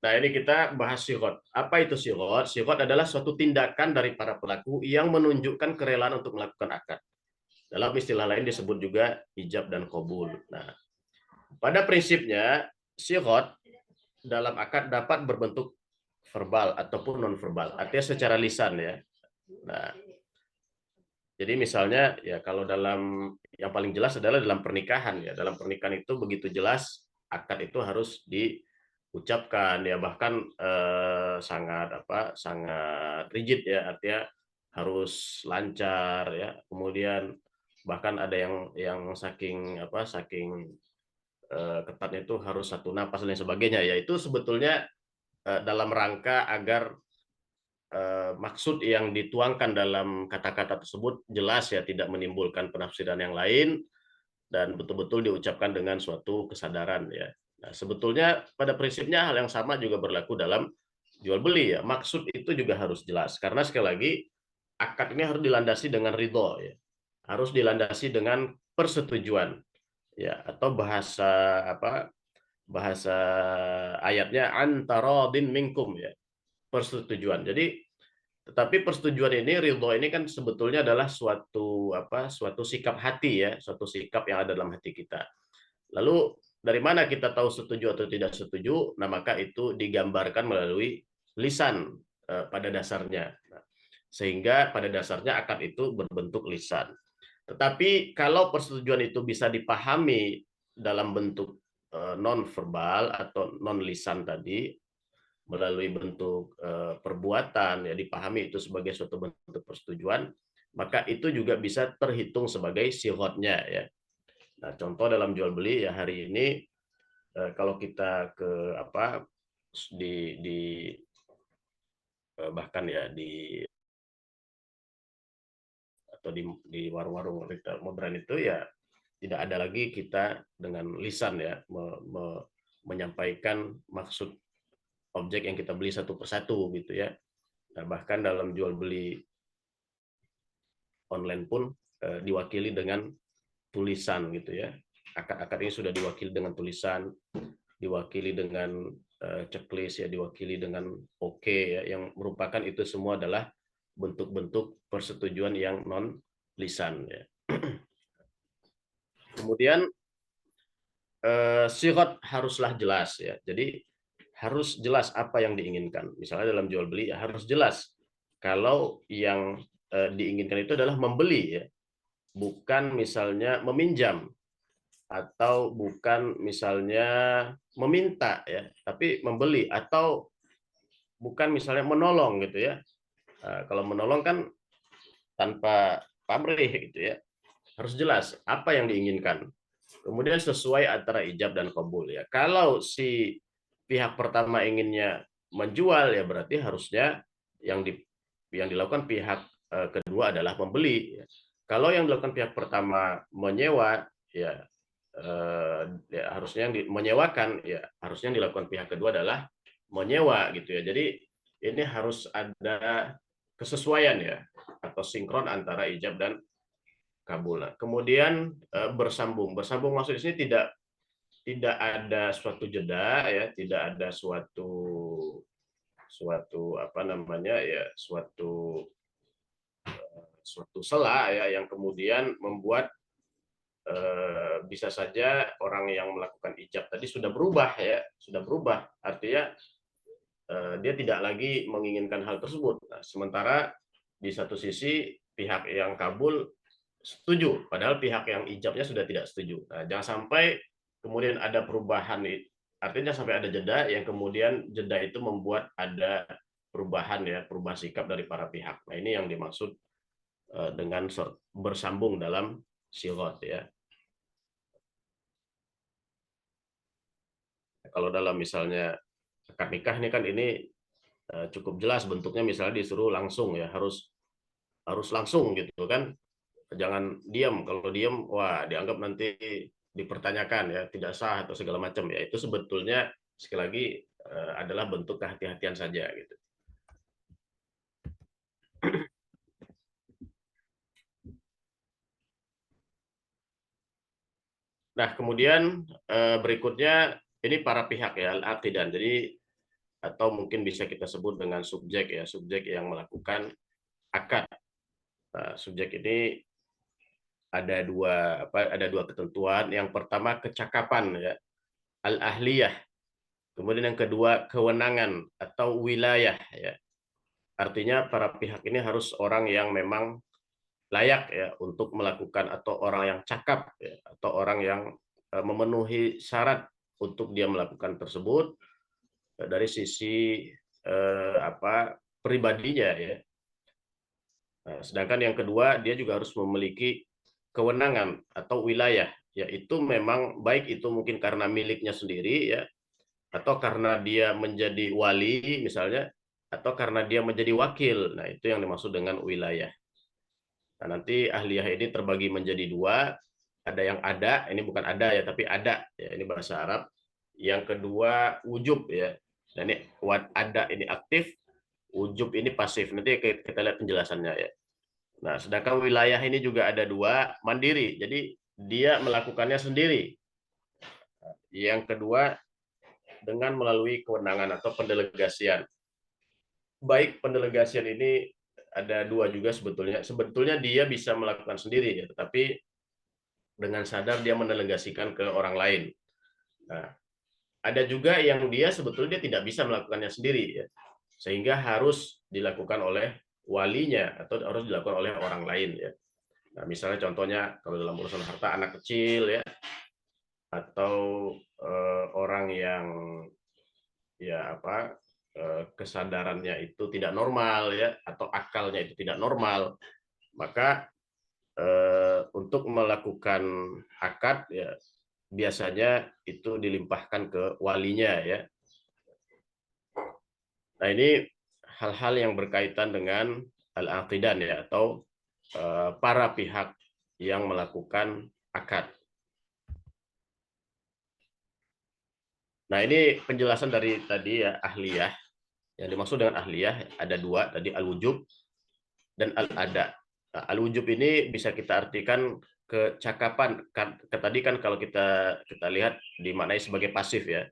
Nah, ini kita bahas sighah. Apa itu sighah? Sighah adalah suatu tindakan dari para pelaku yang menunjukkan kerelaan untuk melakukan akad. Dalam istilah lain disebut juga ijab dan qabul. Nah, pada prinsipnya sighah dalam akad dapat berbentuk verbal ataupun non verbal, artinya secara lisan ya. Nah, jadi misalnya ya, kalau dalam yang paling jelas adalah dalam pernikahan ya. Dalam pernikahan itu begitu jelas akad itu harus diucapkan ya, bahkan sangat rigid ya, artinya harus lancar ya. Kemudian bahkan ada yang saking ketatnya itu harus satu napas dan sebagainya ya. Itu sebetulnya dalam rangka agar maksud yang dituangkan dalam kata-kata tersebut jelas ya, tidak menimbulkan penafsiran yang lain, dan betul-betul diucapkan dengan suatu kesadaran ya. Nah, sebetulnya pada prinsipnya hal yang sama juga berlaku dalam jual beli ya. Maksud itu juga harus jelas, karena sekali lagi akad ini harus dilandasi dengan ridho ya, harus dilandasi dengan persetujuan ya, atau bahasa ayatnya antaradin minkum ya, persetujuan. Jadi, tetapi persetujuan ini, ridho ini kan sebetulnya adalah suatu sikap hati ya, suatu sikap yang ada dalam hati kita. Lalu dari mana kita tahu setuju atau tidak setuju? Nah, maka itu digambarkan melalui lisan pada dasarnya. Sehingga pada dasarnya akad itu berbentuk lisan. Tetapi kalau persetujuan itu bisa dipahami dalam bentuk non verbal atau non lisan tadi melalui bentuk perbuatan, ya dipahami itu sebagai suatu bentuk persetujuan, maka itu juga bisa terhitung sebagai sighotnya ya. Nah, contoh dalam jual beli ya hari ini kalau kita ke di bahkan ya atau di warung-warung retail modern itu ya tidak ada lagi kita dengan lisan ya menyampaikan maksud objek yang kita beli satu persatu gitu ya. Nah, bahkan dalam jual beli online pun diwakili dengan tulisan gitu ya. Akad-akad ini sudah diwakili dengan tulisan, diwakili dengan checklist ya, diwakili dengan oke ya, yang merupakan itu semua adalah bentuk-bentuk persetujuan yang non lisan ya. Kemudian syighot haruslah jelas ya. Jadi harus jelas apa yang diinginkan. Misalnya dalam jual beli ya harus jelas kalau yang diinginkan itu adalah membeli ya, bukan misalnya meminjam atau bukan misalnya meminta ya, tapi membeli, atau bukan misalnya menolong gitu ya. Kalau menolong kan tanpa pamrih gitu ya. Harus jelas apa yang diinginkan. Kemudian sesuai antara ijab dan qabul ya. Kalau si pihak pertama inginnya menjual ya berarti harusnya yang dilakukan pihak kedua adalah membeli. Kalau yang dilakukan pihak pertama menyewa ya, ya harusnya yang menyewakan ya harusnya yang dilakukan pihak kedua adalah menyewa gitu ya. Jadi ini harus ada kesesuaian ya atau sinkron antara ijab dan kabul. Kemudian bersambung maksud di sini tidak ada suatu jeda ya, tidak ada suatu suatu sela ya yang kemudian membuat bisa saja orang yang melakukan ijab tadi sudah berubah artinya dia tidak lagi menginginkan hal tersebut. Nah, sementara di satu sisi pihak yang kabul setuju padahal pihak yang ijabnya sudah tidak setuju. Nah, jangan sampai kemudian ada perubahan, artinya sampai ada jeda yang kemudian jeda itu membuat ada perubahan sikap dari para pihak. Nah, ini yang dimaksud dengan bersambung dalam sighot ya. Kalau dalam misalnya akad nikah ini kan ini cukup jelas bentuknya, misalnya disuruh langsung ya, harus langsung gitu kan. Jangan diam, kalau diam wah dianggap nanti dipertanyakan ya, tidak sah atau segala macam ya. Itu sebetulnya sekali lagi adalah bentuk kehati-hatian saja gitu. Nah, kemudian berikutnya ini para pihak ya, al-aqidan. Jadi atau mungkin bisa kita sebut dengan subjek ya, subjek yang melakukan akad. Nah, subjek ini ada dua ketentuan. Yang pertama kecakapan ya, al-ahliyah. Kemudian yang kedua kewenangan atau wilayah ya. Artinya para pihak ini harus orang yang memang layak ya untuk melakukan, atau orang yang cakap ya, atau orang yang memenuhi syarat untuk dia melakukan tersebut dari sisi pribadinya ya. Nah, sedangkan yang kedua dia juga harus memiliki kewenangan atau wilayah, yaitu memang baik itu mungkin karena miliknya sendiri ya, atau karena dia menjadi wali misalnya, atau karena dia menjadi wakil. Nah, itu yang dimaksud dengan wilayah. Nah, nanti ahliyah ini terbagi menjadi dua. Ada yang ada, ini bukan ada ya, tapi ada ya, ini bahasa Arab. Yang kedua wujub ya. Nah, ini ada ini aktif, wujub ini pasif. Nanti kita lihat penjelasannya ya. Nah, sedangkan wilayah ini juga ada dua, mandiri. Jadi dia melakukannya sendiri. Yang kedua dengan melalui kewenangan atau pendelegasian. Baik pendelegasian ini ada dua juga sebetulnya. Sebetulnya dia bisa melakukan sendiri ya, tetapi dengan sadar dia mendelegasikan ke orang lain. Nah, ada juga yang dia sebetulnya tidak bisa melakukannya sendiri ya, sehingga harus dilakukan oleh walinya atau harus dilakukan oleh orang lain ya. Nah, misalnya contohnya kalau dalam urusan harta anak kecil ya, atau orang yang ya apa kesadarannya itu tidak normal ya, atau akalnya itu tidak normal, maka untuk melakukan akad ya biasanya itu dilimpahkan ke walinya ya. Nah, ini hal-hal yang berkaitan dengan al-aqidan ya, atau para pihak yang melakukan akad. Nah, ini penjelasan dari tadi ya, ahliyah. Yang dimaksud dengan ahliyah ada dua tadi, al-wujub dan al-ada. Nah, al-wujub ini bisa kita artikan kecakapan. Tadi kan kalau kita lihat dimaknai sebagai pasif ya,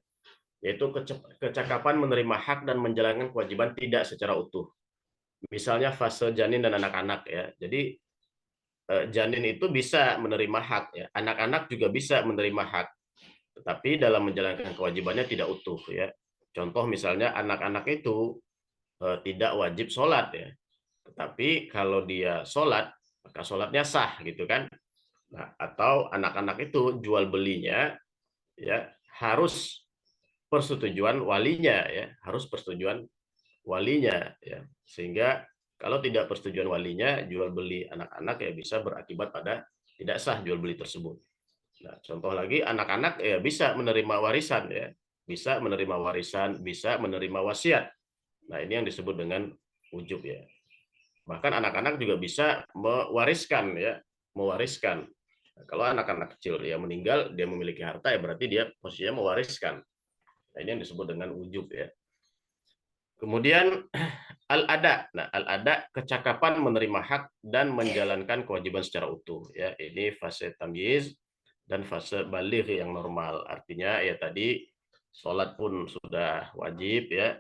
yaitu kecakapan menerima hak dan menjalankan kewajiban tidak secara utuh. Misalnya fase janin dan anak-anak ya. Jadi janin itu bisa menerima hak ya, anak-anak juga bisa menerima hak, tetapi dalam menjalankan kewajibannya tidak utuh ya. Contoh misalnya anak-anak itu tidak wajib sholat ya, tetapi kalau dia sholat maka sholatnya sah gitu kan. Nah, atau anak-anak itu jual belinya ya harus persetujuan walinya ya, harus persetujuan walinya ya, sehingga kalau tidak persetujuan walinya jual beli anak-anak ya bisa berakibat pada tidak sah jual beli tersebut. Nah, contoh lagi anak-anak ya bisa menerima warisan ya, bisa menerima warisan, bisa menerima wasiat. Nah, ini yang disebut dengan ujub ya. Bahkan anak-anak juga bisa mewariskan ya, mewariskan. Nah, kalau anak-anak kecil ya meninggal, dia memiliki harta ya berarti dia posisinya mewariskan. Nah, ini yang disebut dengan ujub ya. Kemudian al-ada. Nah, al-ada kecakapan menerima hak dan menjalankan kewajiban secara utuh ya. Ini fase tamyiz dan fase baligh yang normal. Artinya ya tadi sholat pun sudah wajib ya.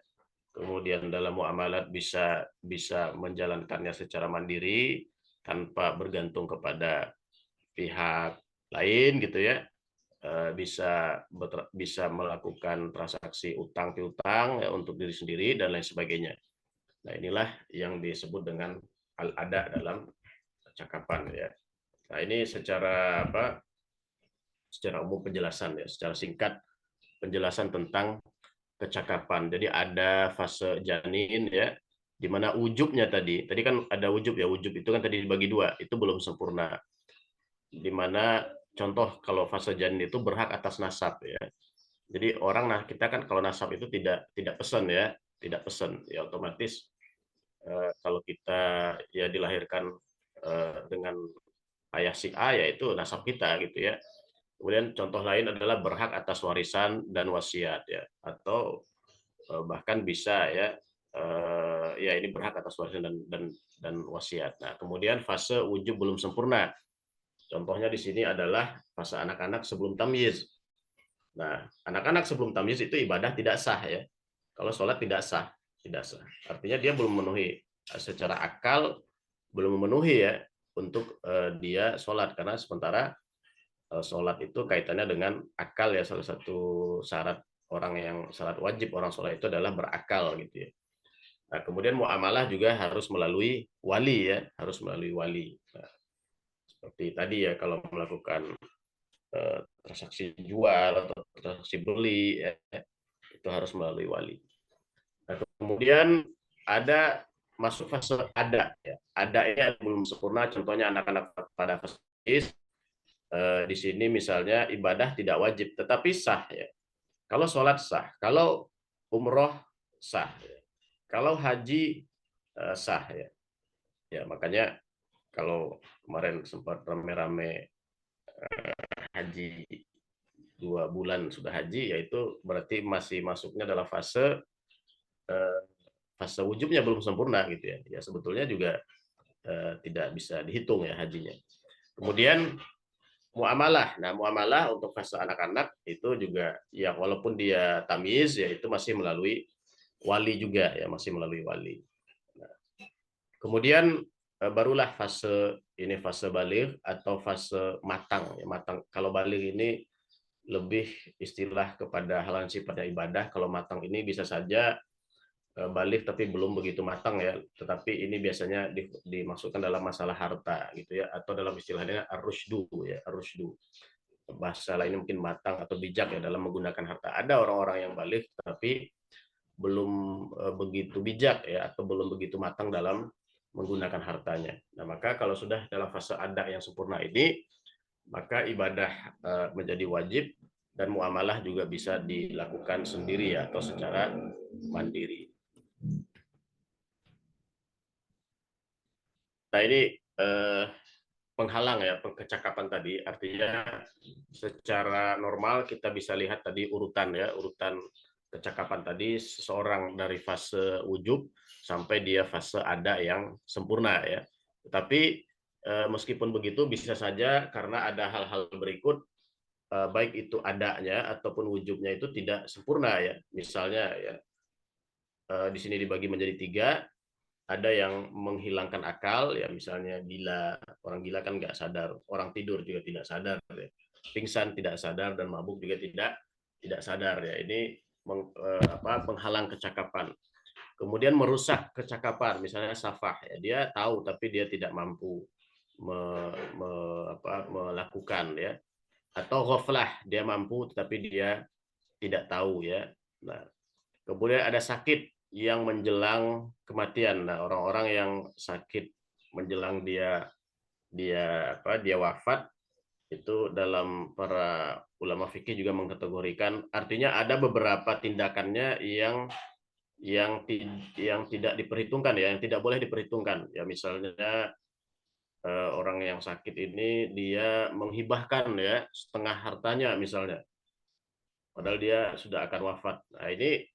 Kemudian dalam muamalat bisa menjalankannya secara mandiri tanpa bergantung kepada pihak lain gitu ya. Bisa melakukan transaksi utang piutang ya, untuk diri sendiri dan lain sebagainya. Nah, inilah yang disebut dengan al-ada dalam percakapan ya. Nah, ini secara umum penjelasan ya, secara singkat penjelasan tentang kecakapan. Jadi ada fase janin ya, di mana ujubnya tadi kan ada ujub ya, ujub itu kan tadi dibagi dua, itu belum sempurna. Di mana contoh kalau fase janin itu berhak atas nasab ya. Jadi orang, nah kita kan kalau nasab itu tidak pesan ya, tidak pesan ya, otomatis kalau kita ya dilahirkan dengan ayah si A ya itu nasab kita gitu ya. Kemudian contoh lain adalah berhak atas warisan dan wasiat ya, atau bahkan bisa ya ya ini berhak atas warisan dan wasiat. Nah, kemudian fase wujub belum sempurna. Contohnya di sini adalah fase anak-anak sebelum tamyiz. Nah, anak-anak sebelum tamyiz itu ibadah tidak sah ya. Kalau sholat tidak sah, tidak sah. Artinya dia belum memenuhi secara akal, belum memenuhi ya untuk dia sholat, karena sementara sholat itu kaitannya dengan akal ya, salah satu syarat orang yang sholat wajib orang sholat itu adalah berakal gitu ya. Nah, kemudian muamalah juga harus melalui wali ya, harus melalui wali. Nah, seperti tadi ya kalau melakukan transaksi jual atau transaksi beli ya, itu harus melalui wali. Nah, kemudian ada masuk fase ada ya. Ada ini belum sempurna, contohnya anak-anak pada fase di sini misalnya ibadah tidak wajib tetapi sah ya. Kalau sholat sah, kalau umroh sah, ya. Kalau haji sah ya. Ya makanya kalau kemarin sempat rame-rame haji 2 bulan sudah haji, yaitu berarti masih masuknya dalam fase wujubnya belum sempurna gitu ya. Ya sebetulnya juga tidak bisa dihitung ya hajinya. Kemudian muamalah. Nah, muamalah untuk fase anak-anak itu juga ya walaupun dia tamyiz ya itu masih melalui wali juga ya, masih melalui wali. Nah, kemudian barulah fase baligh atau fase matang ya, matang. Kalau baligh ini lebih istilah kepada hal yang sifatnya ibadah, kalau matang ini bisa saja balik tapi belum begitu matang ya, tetapi ini biasanya dimasukkan dalam masalah harta gitu ya, atau dalam istilahnya ar-rusydu ya, ar-rusydu. bahasa lainnya mungkin matang atau bijak ya dalam menggunakan harta. Ada orang-orang yang balik tapi belum begitu bijak ya atau belum begitu matang dalam menggunakan hartanya. Nah, maka kalau sudah dalam fase ada yang sempurna ini, maka ibadah menjadi wajib dan muamalah juga bisa dilakukan sendiri ya atau secara mandiri. Nah, ini penghalang ya, kecakapan tadi, artinya secara normal kita bisa lihat tadi urutan ya, urutan kecakapan tadi seseorang dari fase wujub sampai dia fase ada yang sempurna ya. Tetapi meskipun begitu bisa saja karena ada hal-hal berikut baik itu adanya ataupun wujubnya itu tidak sempurna ya. Misalnya ya di sini dibagi menjadi 3. Ada yang menghilangkan akal ya, misalnya gila. Orang gila kan nggak sadar, orang tidur juga tidak sadar ya. Pingsan tidak sadar dan mabuk juga tidak sadar ya. Ini penghalang kecakapan. Kemudian merusak kecakapan, misalnya safah ya, dia tahu tapi dia tidak mampu melakukan ya. Atau ghaflah, dia mampu tetapi dia tidak tahu ya. Nah, kemudian ada sakit yang menjelang kematian. Nah, orang-orang yang sakit menjelang dia wafat itu dalam para ulama fikih juga mengkategorikan, artinya ada beberapa tindakannya yang tidak diperhitungkan ya, yang tidak boleh diperhitungkan. Ya misalnya orang yang sakit ini dia menghibahkan ya setengah hartanya misalnya, padahal dia sudah akan wafat. Nah, ini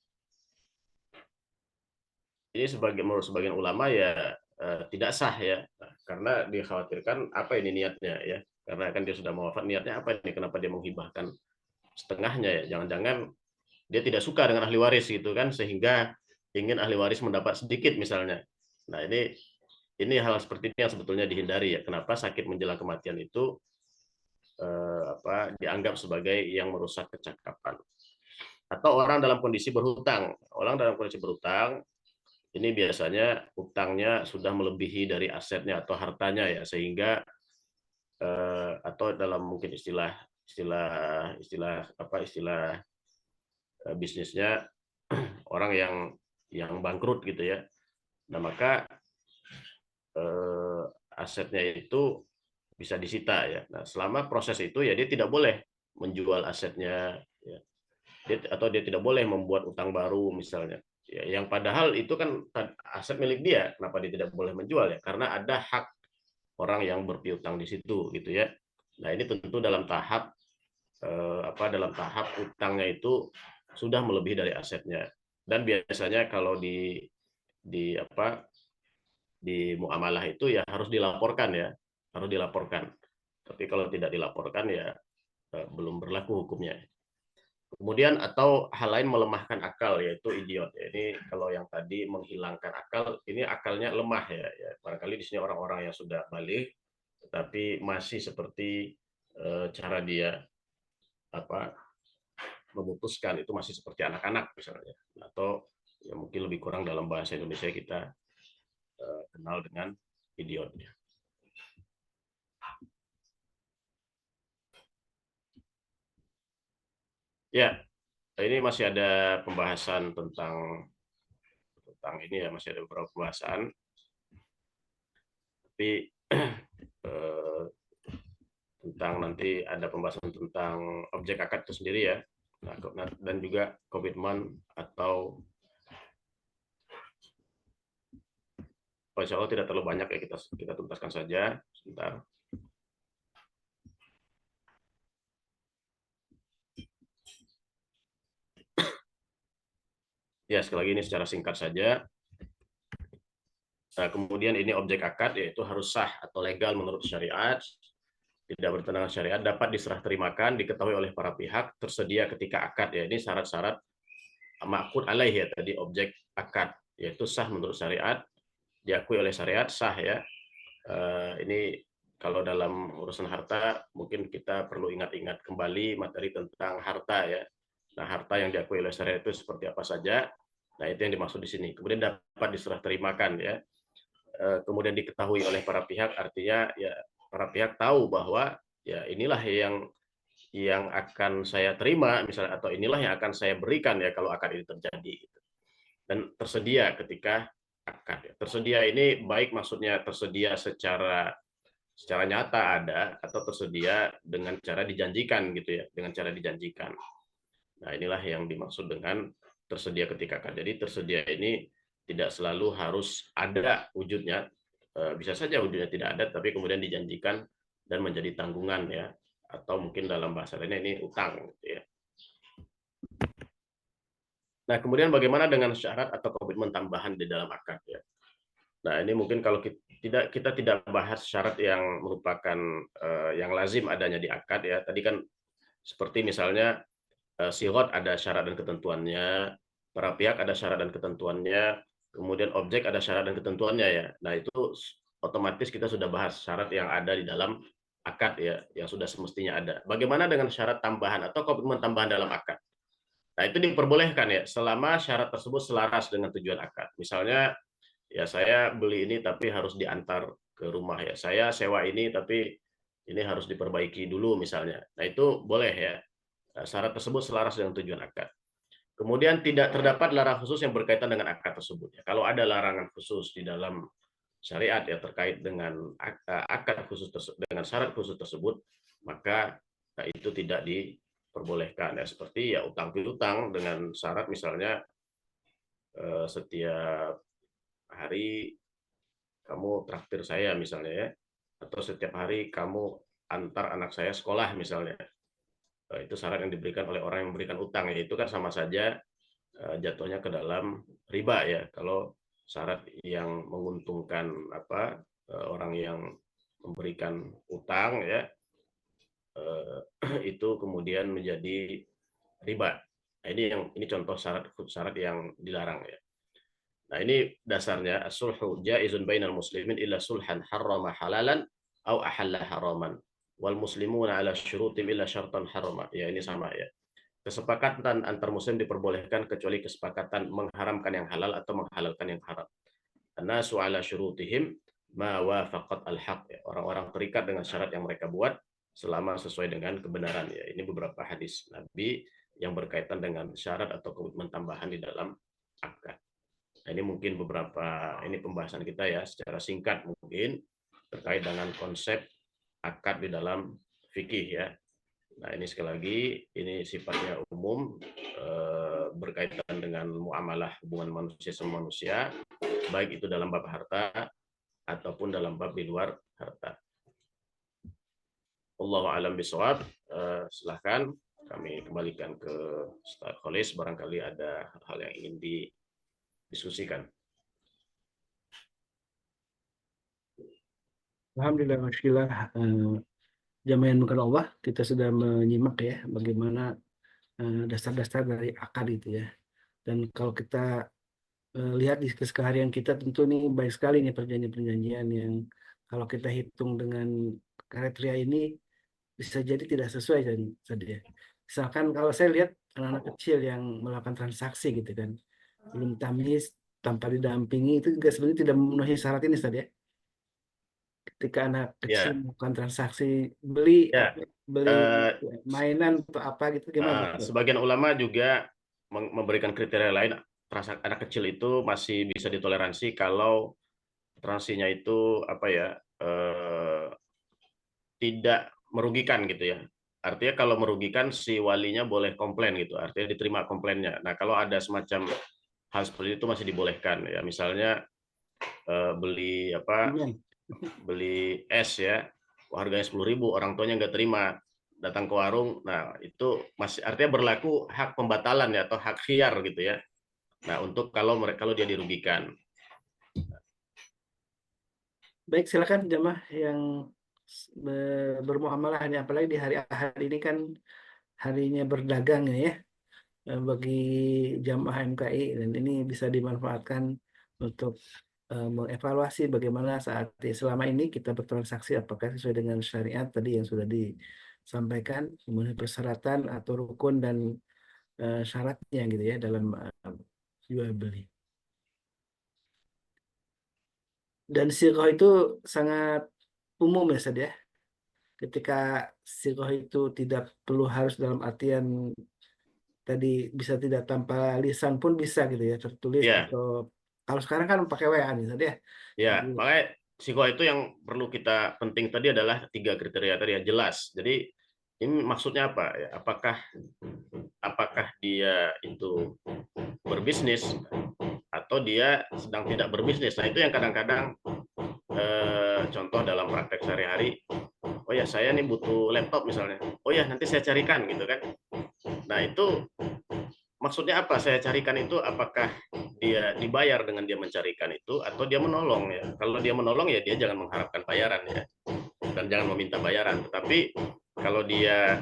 menurut sebagian ulama ya tidak sah ya, karena dikhawatirkan apa ini niatnya ya, karena kan dia sudah mau wafat, niatnya apa ini, kenapa dia menghibahkan setengahnya ya, jangan-jangan dia tidak suka dengan ahli waris gitu kan, sehingga ingin ahli waris mendapat sedikit misalnya. Nah, ini hal seperti ini yang sebetulnya dihindari ya. Kenapa sakit menjelang kematian itu dianggap sebagai yang merusak kecakapan. Atau orang dalam kondisi berhutang. Orang dalam kondisi berhutang ini biasanya utangnya sudah melebihi dari asetnya atau hartanya ya, sehingga atau dalam mungkin istilah bisnisnya orang yang bangkrut gitu ya. Nah, maka asetnya itu bisa disita ya. Nah, selama proses itu ya dia tidak boleh menjual asetnya ya. Atau dia tidak boleh membuat utang baru misalnya. Ya, yang padahal itu kan aset milik dia, kenapa dia tidak boleh menjual ya? Karena ada hak orang yang berpiutang di situ gitu ya. Nah, ini tentu dalam tahap dalam tahap utangnya itu sudah melebihi dari asetnya. Dan biasanya kalau di muamalah itu ya harus dilaporkan ya, harus dilaporkan. Tapi kalau tidak dilaporkan ya belum berlaku hukumnya. Kemudian atau hal lain melemahkan akal, yaitu idiot. Ini kalau yang tadi menghilangkan akal, ini akalnya lemah ya. Barangkali di sini orang-orang yang sudah balik, tetapi masih seperti cara dia memutuskan itu masih seperti anak-anak misalnya, atau ya mungkin lebih kurang dalam bahasa Indonesia kita kenal dengan idiot. Ya, ini masih ada pembahasan tentang ini ya, masih ada beberapa pembahasan. Tapi tentang nanti ada pembahasan tentang objek akad itu sendiri ya. Nah, dan juga komitmen atau insya Allah tidak terlalu banyak ya, kita tuntaskan saja sebentar. Ya, sekali lagi ini secara singkat saja. Nah, kemudian ini objek akad, yaitu harus sah atau legal menurut syariat, tidak bertentangan syariat, dapat diserah terimakan, diketahui oleh para pihak, tersedia ketika akad. Ya, ini syarat-syarat ma'qud alaih ya, tadi objek akad, yaitu sah menurut syariat, diakui oleh syariat, sah ya. Ini kalau dalam urusan harta, mungkin kita perlu ingat-ingat kembali materi tentang harta ya. Nah, harta yang diakui oleh syariat itu seperti apa saja. Nah, itu yang dimaksud di sini. Kemudian dapat diserah terimakan ya. Kemudian diketahui oleh para pihak, artinya ya para pihak tahu bahwa ya inilah yang akan saya terima misalnya, atau inilah yang akan saya berikan ya kalau akad ini terjadi gitu. Dan tersedia ketika akad ya. Tersedia ini baik maksudnya tersedia secara nyata ada, atau tersedia dengan cara dijanjikan gitu ya, dengan cara dijanjikan. Nah, inilah yang dimaksud dengan tersedia ketika akad. Jadi tersedia ini tidak selalu harus ada wujudnya, bisa saja wujudnya tidak ada tapi kemudian dijanjikan dan menjadi tanggungan ya, atau mungkin dalam bahasa lainnya ini utang gitu ya. Nah, kemudian bagaimana dengan syarat atau komitmen tambahan di dalam akad ya. Nah, ini mungkin kalau kita tidak bahas syarat yang merupakan yang lazim adanya di akad ya. Tadi kan seperti misalnya sigot ada syarat dan ketentuannya, para pihak ada syarat dan ketentuannya, kemudian objek ada syarat dan ketentuannya ya. Nah, itu otomatis kita sudah bahas syarat yang ada di dalam akad ya, yang sudah semestinya ada. Bagaimana dengan syarat tambahan atau komitmen tambahan dalam akad? Nah, itu diperbolehkan ya, selama syarat tersebut selaras dengan tujuan akad. Misalnya, ya saya beli ini tapi harus diantar ke rumah ya. Saya sewa ini tapi ini harus diperbaiki dulu misalnya. Nah, itu boleh ya. Syarat tersebut selaras dengan tujuan akad. Kemudian tidak terdapat larangan khusus yang berkaitan dengan akad tersebut. Ya. Kalau ada larangan khusus di dalam syariat ya terkait dengan akad khusus dengan syarat khusus tersebut, maka itu tidak diperbolehkan ya. Seperti ya utang piutang dengan syarat misalnya setiap hari kamu traktir saya misalnya ya, atau setiap hari kamu antar anak saya sekolah misalnya. Itu syarat yang diberikan oleh orang yang memberikan utang ya, itu kan sama saja jatuhnya ke dalam riba ya, kalau syarat yang menguntungkan orang yang memberikan utang ya itu kemudian menjadi riba. Nah, ini contoh syarat yang dilarang ya. Nah, ini dasarnya as-sulhu jaizun bainal muslimin illa sulhan harrama halalan au ahalla haraman wal muslimuna ala syurutim illa syartan harama. Ya, ini sama ya. Kesepakatan antar muslim diperbolehkan kecuali kesepakatan mengharamkan yang halal atau menghalalkan yang haram. An-nasu ala syurutihim ma wafaqat al-haq. Ya, orang-orang terikat dengan syarat yang mereka buat selama sesuai dengan kebenaran ya. Ini beberapa hadis Nabi yang berkaitan dengan syarat atau komitmen tambahan di dalam akad. Nah, ini mungkin ini pembahasan kita ya secara singkat mungkin terkait dengan konsep akad di dalam fikih ya. Nah, ini sekali lagi ini sifatnya umum berkaitan dengan muamalah hubungan manusia sama manusia, baik itu dalam bab harta ataupun dalam bab di luar harta. Allahu a'lam bishawab. Silahkan kami kembalikan ke Ustaz Kholis, barangkali ada hal yang ingin didiskusikan. Alhamdulillah, masyaAllah. Jamaah yang bukan Allah, kita sudah menyimak ya bagaimana dasar-dasar dari akad itu ya. Dan kalau kita lihat di keseharian kita, tentu ini baik sekali nih perjanjian-perjanjian yang kalau kita hitung dengan kriteria ini bisa jadi tidak sesuai tadi ya. Misalkan kalau saya lihat anak-anak kecil yang melakukan transaksi gitu kan, belum tamyiz, tanpa didampingi, itu juga sebenarnya tidak memenuhi syarat ini tadi ya. Ketika anak kecil Ya, melakukan transaksi beli ya. apa, beli mainan atau apa gitu, gimana tuh? Sebagian ulama juga memberikan kriteria lain. Anak kecil itu masih bisa ditoleransi kalau transaksinya itu tidak merugikan gitu ya. Artinya kalau merugikan si walinya boleh komplain gitu. Artinya diterima komplainnya. Nah, kalau ada semacam hal seperti itu masih dibolehkan ya. Misalnya beli Ringan. beli es ya, harganya 10.000, orang tuanya nggak terima, datang ke warung. Nah, itu masih artinya berlaku hak pembatalan ya, atau hak khiyar gitu ya. Nah, untuk kalau dia dirugikan. Baik, silakan jamaah yang bermuamalah ini, apalagi di hari Ahad ini kan harinya berdagang ya, bagi jamaah MKI, dan ini bisa dimanfaatkan untuk mengevaluasi bagaimana saat selama ini kita bertransaksi apakah sesuai dengan syariat tadi yang sudah disampaikan, memenuhi persyaratan atau rukun dan syaratnya gitu ya dalam jual beli. Dan sirah itu sangat umum ya Ustaz ya. ketika siqoh itu tidak perlu harus dalam artian tadi bisa tidak tanpa lisan pun bisa gitu ya, tertulis Ya, atau kalau sekarang kan pakai WA nih tadi ya. Jadi, ya, makanya psiko itu yang perlu kita penting tadi adalah 3 kriteria tadi ya, jelas. Jadi ini maksudnya apa ya? Apakah dia itu berbisnis atau dia sedang tidak berbisnis? Nah, itu yang kadang-kadang contoh dalam praktek sehari-hari, oh ya saya nih butuh laptop misalnya, oh ya nanti saya carikan gitu kan. Nah itu maksudnya apa saya carikan itu, apakah dia dibayar dengan dia mencarikan itu atau dia menolong ya. Kalau dia menolong ya dia jangan mengharapkan bayaran ya, dan jangan meminta bayaran. Tetapi kalau dia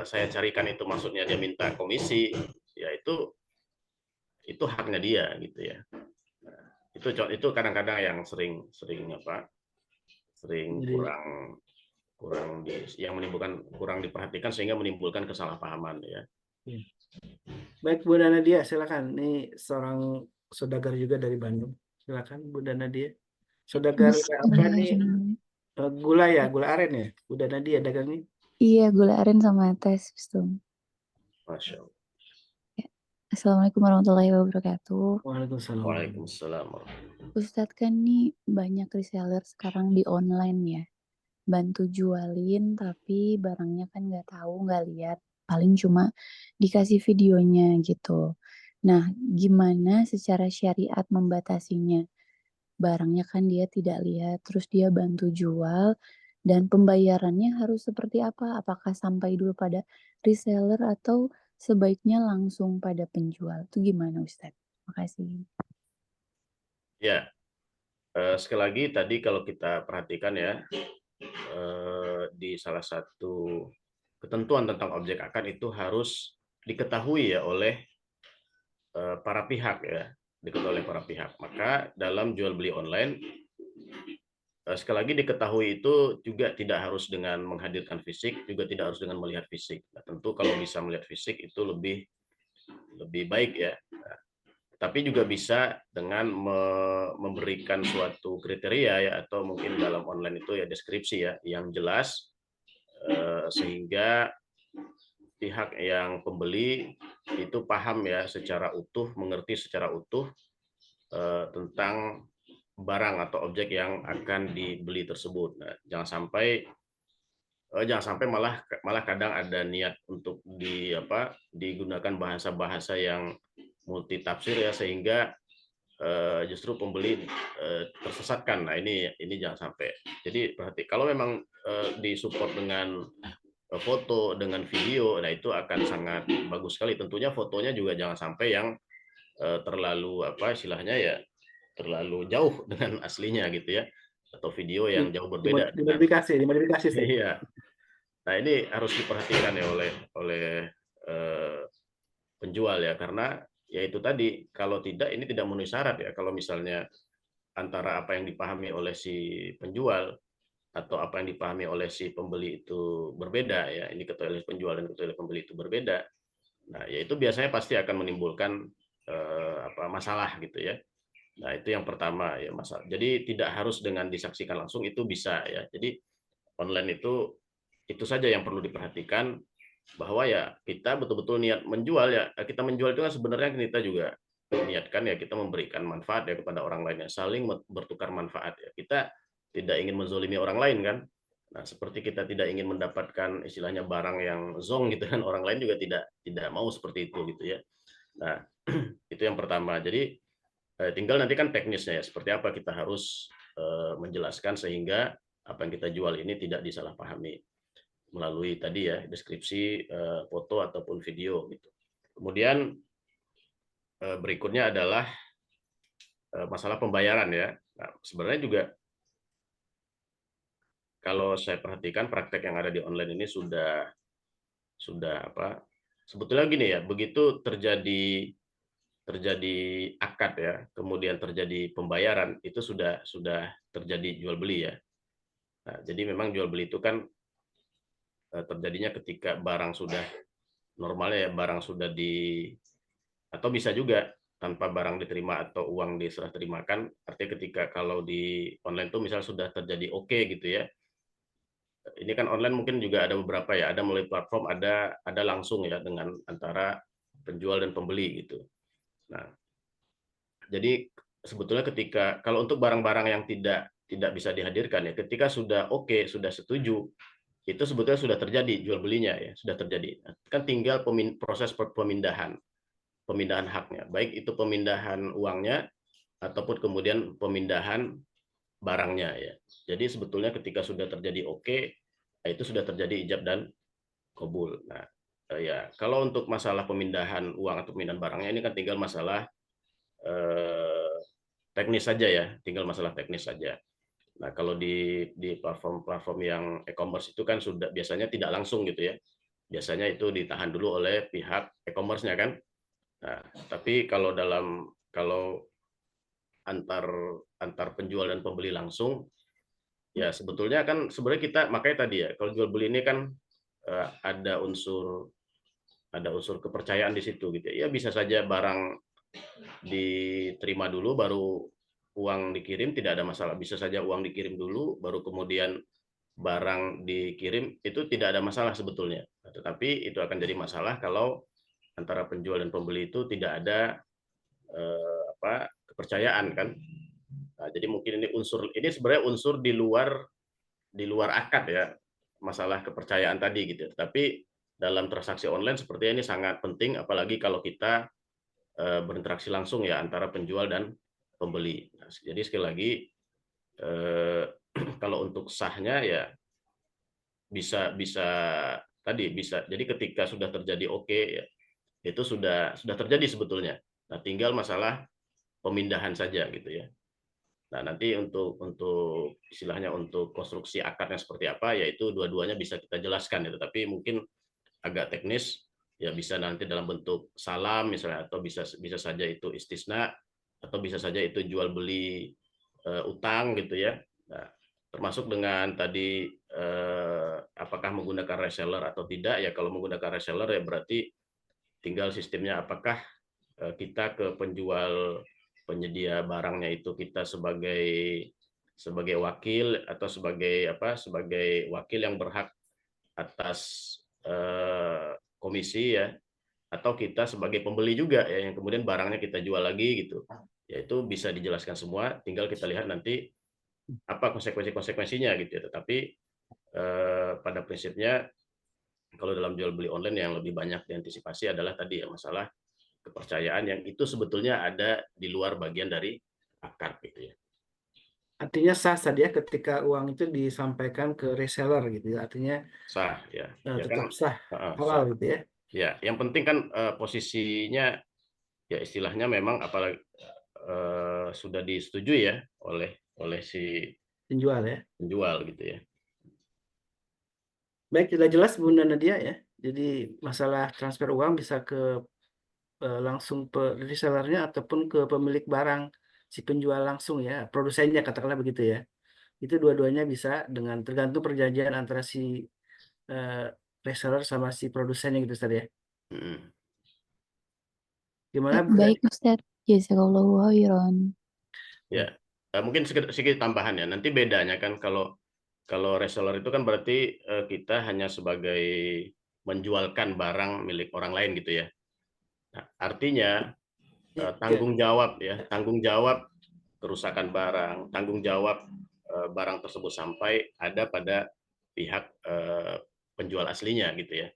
saya carikan itu maksudnya dia minta komisi, ya itu haknya dia gitu ya. Nah, itu kadang-kadang yang sering jadi kurang yang menimbulkan kurang diperhatikan sehingga menimbulkan kesalahpahaman ya. ya. Baik Bu Nadia, silakan. Ini seorang saudagar juga dari Bandung. Silakan Bu Nadia. Saudagar apa nih? Bismillahirrahmanirrahim. Gula ya, gula aren ya. Bu Nadia dagangnya. Iya, gula aren sama teh Bistum. Masya Allah. Ya. Assalamualaikum warahmatullahi wabarakatuh. Waalaikumsalam. Waalaikumsalam. Ustadz kan nih banyak reseller sekarang di online ya. Bantu jualin tapi barangnya kan nggak tahu, nggak lihat. Paling cuma dikasih videonya gitu. Nah, gimana secara syariat membatasinya? Barangnya kan dia tidak lihat, terus dia bantu jual, dan pembayarannya harus seperti apa? Apakah sampai dulu pada reseller atau sebaiknya langsung pada penjual? Itu gimana Ustadz? Makasih. Ya, sekali lagi tadi kalau kita perhatikan ya, di salah satu ketentuan tentang objek akad itu harus diketahui ya oleh para pihak ya, diketahui oleh para pihak. Maka dalam jual beli online sekali lagi diketahui itu juga tidak harus dengan menghadirkan fisik, juga tidak harus dengan melihat fisik. Nah, tentu kalau bisa melihat fisik itu lebih baik ya. Nah, tapi juga bisa dengan memberikan suatu kriteria ya, atau mungkin dalam online itu ya deskripsi ya yang jelas, sehingga pihak yang pembeli itu paham ya secara utuh, mengerti secara utuh tentang barang atau objek yang akan dibeli tersebut. Nah, jangan sampai malah kadang ada niat untuk digunakan bahasa-bahasa yang multitafsir ya, sehingga justru pembeli tersesatkan. Nah, ini jangan sampai. Jadi berarti kalau memang disupport dengan foto, dengan video, nah itu akan sangat bagus sekali. Tentunya fotonya juga jangan sampai yang terlalu istilahnya ya terlalu jauh dengan aslinya gitu ya, atau video yang jauh berbeda dengan Dimodifikasi sih. iya. Nah, ini harus diperhatikan ya oleh eh, penjual ya, karena ya itu tadi, kalau tidak ini tidak memenuhi syarat ya. Kalau misalnya antara apa yang dipahami oleh si penjual atau apa yang dipahami oleh si pembeli itu berbeda ya, ini ketahui oleh penjual dan ketahui oleh pembeli itu berbeda. Nah, ya itu biasanya pasti akan menimbulkan masalah gitu ya. Nah, itu yang pertama ya masalah. Jadi tidak harus dengan disaksikan langsung itu bisa ya. Jadi online itu saja yang perlu diperhatikan, bahwa ya kita betul-betul niat menjual ya. Kita menjual itu kan sebenarnya kita juga niatkan ya kita memberikan manfaat ya kepada orang lain, ya saling bertukar manfaat ya. Kita tidak ingin menzolimi orang lain kan. Nah, seperti kita tidak ingin mendapatkan istilahnya barang yang zong gitu kan, orang lain juga tidak mau seperti itu gitu ya. Nah, itu yang pertama. Jadi tinggal nanti kan teknisnya ya, seperti apa kita harus menjelaskan sehingga apa yang kita jual ini tidak disalahpahami melalui tadi ya deskripsi, foto ataupun video gitu. Kemudian berikutnya adalah masalah pembayaran ya. Nah, sebenarnya juga kalau saya perhatikan praktek yang ada di online ini sudah sebetulnya gini ya, begitu terjadi akad ya, kemudian terjadi pembayaran, itu sudah terjadi jual beli ya. Nah, jadi memang jual beli itu kan terjadinya ketika barang sudah normalnya ya, barang sudah atau bisa juga tanpa barang diterima atau uang diserah terimakan. Artinya ketika kalau di online itu misal sudah terjadi oke gitu ya, ini kan online mungkin juga ada beberapa ya, ada melalui platform, ada langsung ya dengan antara penjual dan pembeli gitu. Nah, jadi sebetulnya ketika kalau untuk barang-barang yang tidak bisa dihadirkan ya, ketika sudah oke, sudah setuju, itu sebetulnya sudah terjadi jual belinya ya, sudah terjadi. Kan tinggal proses pemindahan haknya, baik itu pemindahan uangnya ataupun kemudian pemindahan barangnya ya. Jadi sebetulnya ketika sudah terjadi oke, itu sudah terjadi ijab dan kabul. Nah, ya kalau untuk masalah pemindahan uang atau pemindahan barangnya ini kan tinggal masalah eh, teknis saja ya, tinggal masalah teknis saja. Nah, kalau di platform-platform yang e-commerce itu kan sudah biasanya tidak langsung gitu ya. Biasanya itu ditahan dulu oleh pihak e-commerce-nya kan. Nah, tapi kalau antar antar penjual dan pembeli langsung, ya sebetulnya kan sebenarnya kita makanya tadi ya, kalau jual beli ini kan ada unsur kepercayaan di situ gitu ya. Bisa saja barang diterima dulu baru uang dikirim, tidak ada masalah. Bisa saja uang dikirim dulu baru kemudian barang dikirim, itu tidak ada masalah sebetulnya. Tetapi itu akan jadi masalah kalau antara penjual dan pembeli itu tidak ada kepercayaan kan. Nah, jadi mungkin ini sebenarnya unsur di luar akad ya, masalah kepercayaan tadi gitu. Tapi dalam transaksi online sepertinya ini sangat penting, apalagi kalau kita berinteraksi langsung ya antara penjual dan pembeli. Nah, jadi sekali lagi kalau untuk sahnya ya bisa bisa tadi bisa. Jadi ketika sudah terjadi oke ya, itu sudah terjadi sebetulnya. Nah, tinggal masalah pemindahan saja gitu ya. Nah, nanti untuk istilahnya untuk konstruksi akadnya seperti apa, yaitu dua-duanya bisa kita jelaskan ya, tetapi mungkin agak teknis ya, bisa nanti dalam bentuk salam misalnya, atau bisa bisa saja itu istisna, atau bisa saja itu jual beli utang gitu ya. Nah, termasuk dengan tadi apakah menggunakan reseller atau tidak ya. Kalau menggunakan reseller ya berarti tinggal sistemnya, apakah kita ke penjual penyedia barangnya itu kita sebagai wakil atau sebagai wakil yang berhak atas komisi ya, atau kita sebagai pembeli juga ya yang kemudian barangnya kita jual lagi gitu. Ya itu bisa dijelaskan semua, tinggal kita lihat nanti apa konsekuensinya gitu ya. Tetapi pada prinsipnya kalau dalam jual beli online yang lebih banyak diantisipasi adalah tadi ya, masalah kepercayaan yang itu sebetulnya ada di luar bagian dari akad gitu ya. Artinya sah saja ketika uang itu disampaikan ke reseller gitu ya. Artinya Sah ya. Ya kan, tetap sah, halal sah. gitu ya. Ya, yang penting kan posisinya ya istilahnya memang apalagi sudah disetujui ya oleh si Penjual ya. penjual gitu ya. Baik, sudah jelas Bunda Nadia ya. Jadi masalah transfer uang bisa ke langsung resellernya ataupun ke pemilik barang, si penjual langsung ya, produsennya katakanlah begitu ya. Itu dua-duanya bisa dengan tergantung perjanjian antara si eh, reseller sama si produsennya gitu Ustaz ya. Mm. Gimana Bunda? Baik Ustadz, jazakallahu khairan. Ya, mungkin sedikit tambahan ya. Nanti bedanya kan kalau reseller itu kan berarti kita hanya sebagai menjualkan barang milik orang lain gitu ya. Nah, artinya Ya, tanggung jawab kerusakan barang, tanggung jawab barang tersebut sampai ada pada pihak penjual aslinya gitu ya.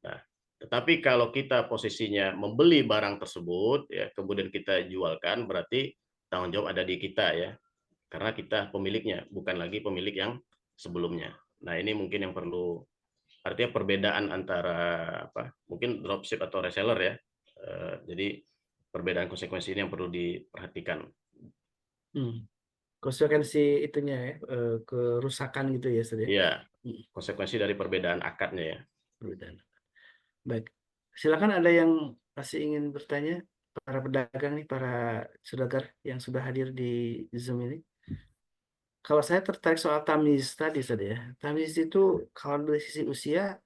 Nah, tetapi kalau kita posisinya membeli barang tersebut ya, kemudian kita jualkan, berarti tanggung jawab ada di kita ya, karena kita pemiliknya, bukan lagi pemilik yang sebelumnya. Nah, ini mungkin yang perlu, artinya perbedaan antara mungkin dropship atau reseller ya. Jadi perbedaan konsekuensi ini yang perlu diperhatikan. konsekuensi itunya ya, kerusakan gitu ya Ustaz ya. Iya, konsekuensi dari perbedaan akadnya ya. Perbedaan. Baik, silakan ada yang masih ingin bertanya, para pedagang nih, para saudagar yang sudah hadir di Zoom ini. Kalau saya tertarik soal tamyiz tadi, Ustaz ya. Tamyiz itu kalau dari sisi usia,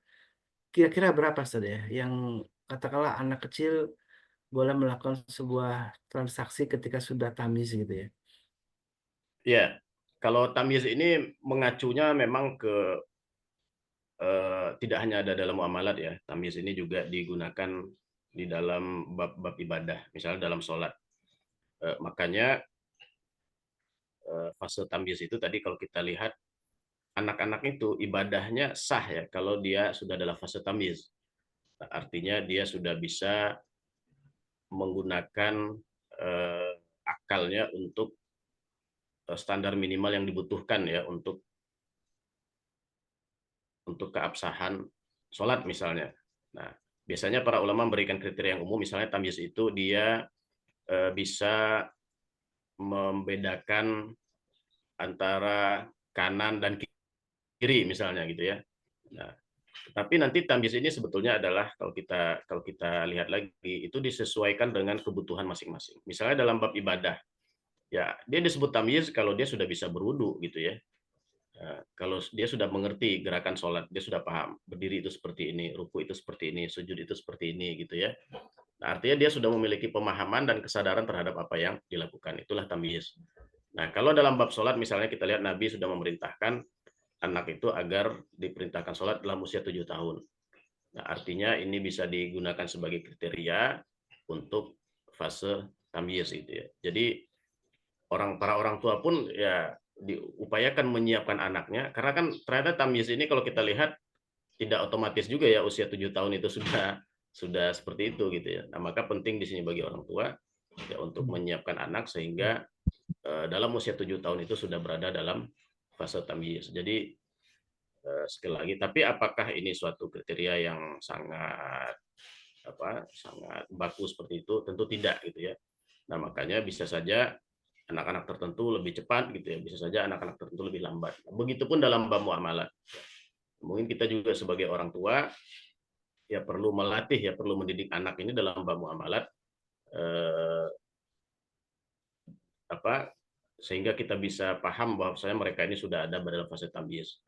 kira-kira berapa, Ustaz ya? Yang katakanlah anak kecil boleh melakukan sebuah transaksi ketika sudah tamyiz gitu ya. Ya, kalau tamyiz ini mengacunya memang ke tidak hanya ada dalam muamalat ya, tamyiz ini juga digunakan di dalam bab-bab ibadah, misalnya dalam sholat. Makanya fase tamyiz itu tadi kalau kita lihat anak-anak itu ibadahnya sah ya kalau dia sudah dalam fase tamyiz. Nah, artinya dia sudah bisa menggunakan akalnya untuk standar minimal yang dibutuhkan ya untuk keabsahan sholat misalnya. Nah, biasanya para ulama memberikan kriteria yang umum, misalnya tamyiz itu dia bisa membedakan antara kanan dan kiri misalnya gitu ya. Nah, tapi nanti tamyiz ini sebetulnya adalah kalau kita lihat lagi itu disesuaikan dengan kebutuhan masing-masing. Misalnya dalam bab ibadah, ya dia disebut tamyiz kalau dia sudah bisa berwudu gitu ya. Kalau dia sudah mengerti gerakan sholat, dia sudah paham berdiri itu seperti ini, ruku itu seperti ini, sujud itu seperti ini gitu ya. Nah, artinya dia sudah memiliki pemahaman dan kesadaran terhadap apa yang dilakukan. Itulah tamyiz. Nah, kalau dalam bab sholat misalnya kita lihat Nabi sudah memerintahkan anak itu agar diperintahkan sholat dalam usia 7 tahun. Nah, artinya ini bisa digunakan sebagai kriteria untuk fase tamyiz itu ya. Jadi para orang tua pun ya diupayakan menyiapkan anaknya, karena kan ternyata tamyiz ini kalau kita lihat tidak otomatis juga ya usia 7 tahun itu sudah seperti itu gitu ya. Nah, maka penting di sini bagi orang tua ya untuk menyiapkan anak sehingga dalam usia 7 tahun itu sudah berada dalam fase tamyiz. Jadi sekali lagi, tapi apakah ini suatu kriteria yang sangat sangat baku seperti itu? Tentu tidak gitu ya. Nah, makanya bisa saja anak-anak tertentu lebih cepat gitu ya, bisa saja anak-anak tertentu lebih lambat. Begitupun dalam bab muamalat. Mungkin kita juga sebagai orang tua ya perlu melatih ya, perlu mendidik anak ini dalam bab muamalat sehingga kita bisa paham bahwa mereka ini sudah ada dalam fase tamyiz.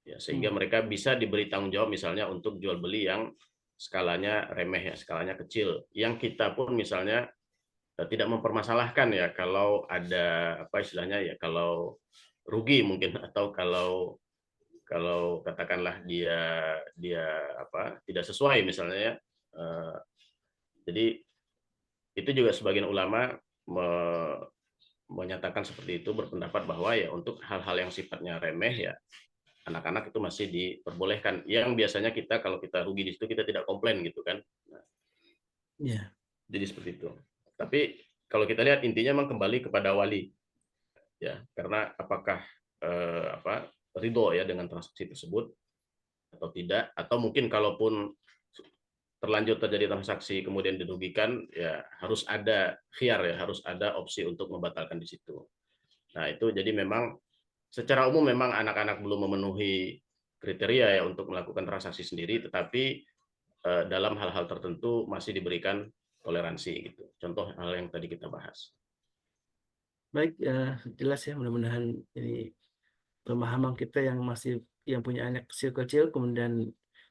Ya, sehingga mereka bisa diberi tanggung jawab misalnya untuk jual beli yang skalanya remeh ya, skalanya kecil. Yang kita pun misalnya tidak mempermasalahkan ya kalau ada istilahnya ya, kalau rugi mungkin, atau kalau katakanlah dia tidak sesuai misalnya ya. Jadi itu juga sebagian ulama menyatakan seperti itu, berpendapat bahwa ya untuk hal-hal yang sifatnya remeh ya anak-anak itu masih diperbolehkan. Yang biasanya kita kalau kita rugi di situ kita tidak komplain gitu kan. Nah, Ya. jadi seperti itu. Tapi kalau kita lihat intinya memang kembali kepada wali, ya, karena apakah ridho ya dengan transaksi tersebut atau tidak, atau mungkin kalaupun terlanjur terjadi transaksi kemudian dirugikan, ya harus ada khiyar ya, harus ada opsi untuk membatalkan di situ. Nah itu jadi memang secara umum memang anak-anak belum memenuhi kriteria ya untuk melakukan transaksi sendiri, tetapi dalam hal-hal tertentu masih diberikan toleransi gitu. Contoh hal yang tadi kita bahas. Baik, jelas ya, mudah-mudahan ini pemahaman kita yang punya anak kecil-kecil kemudian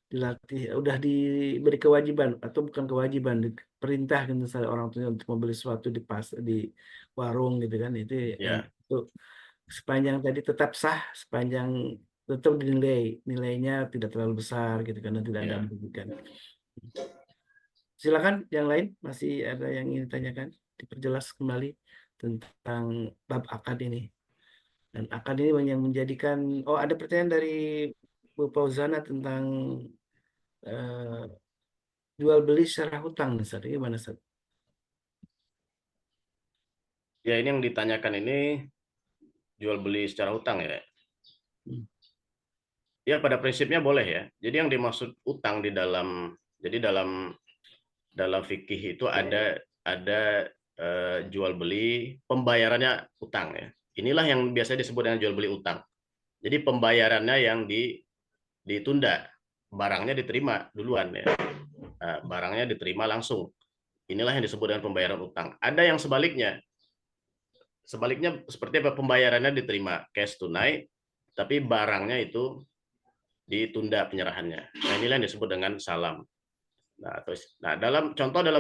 dilatih, udah diberi kewajiban atau bukan kewajiban, perintah gitu, misalnya orang tua untuk membeli sesuatu di warung gitu kan, itu yang Ya. itu sepanjang tadi tetap sah, sepanjang tetap nilainya tidak terlalu besar gitu karena tidak ada Ya. merugikan. Silakan yang lain, masih ada yang ingin ditanyakan, diperjelas kembali tentang bab akad ini. Dan akad ini yang menjadikan, ada pertanyaan dari Bu Fauzana tentang jual beli secara hutang, Ustaz. Gimana, Ustaz? Ya, ini yang ditanyakan ini jual beli secara hutang ya. Ya, pada prinsipnya boleh ya. Jadi yang dimaksud utang jadi dalam fikih itu ada jual beli, pembayarannya utang ya. Inilah yang biasa disebut dengan jual beli utang. Jadi pembayarannya yang ditunda, barangnya diterima duluan ya. Barangnya diterima langsung. Inilah yang disebut dengan pembayaran utang. Ada yang sebaliknya. Sebaliknya seperti apa? Pembayarannya diterima cash tunai, tapi barangnya itu ditunda penyerahannya. Nah, inilah yang disebut dengan salam. Nah, dalam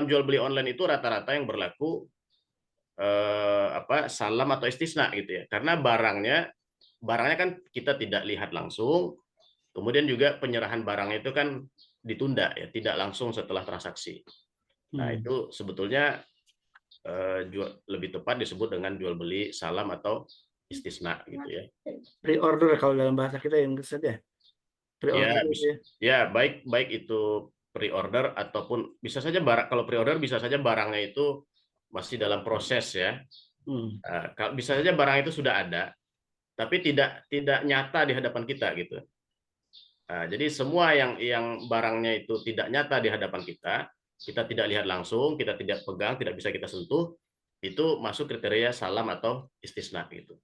jual beli online itu rata-rata yang berlaku salam atau istisna gitu ya. Karena barangnya kan kita tidak lihat langsung, Kemudian juga penyerahan barang itu kan ditunda ya, tidak langsung setelah transaksi. Nah, itu sebetulnya lebih tepat disebut dengan jual beli salam atau istisna gitu ya. Pre-order kalau dalam bahasa kita yang saja. Pre-order Ya, gitu ya. ya baik itu pre-order ataupun bisa saja barang, kalau pre-order bisa saja barangnya itu masih dalam proses ya. Bisa saja barang itu sudah ada, tapi tidak nyata di hadapan kita gitu. Nah, jadi semua yang barangnya itu tidak nyata di hadapan kita tidak lihat langsung, kita tidak pegang, tidak bisa kita sentuh, itu masuk kriteria salam atau istisna gitu.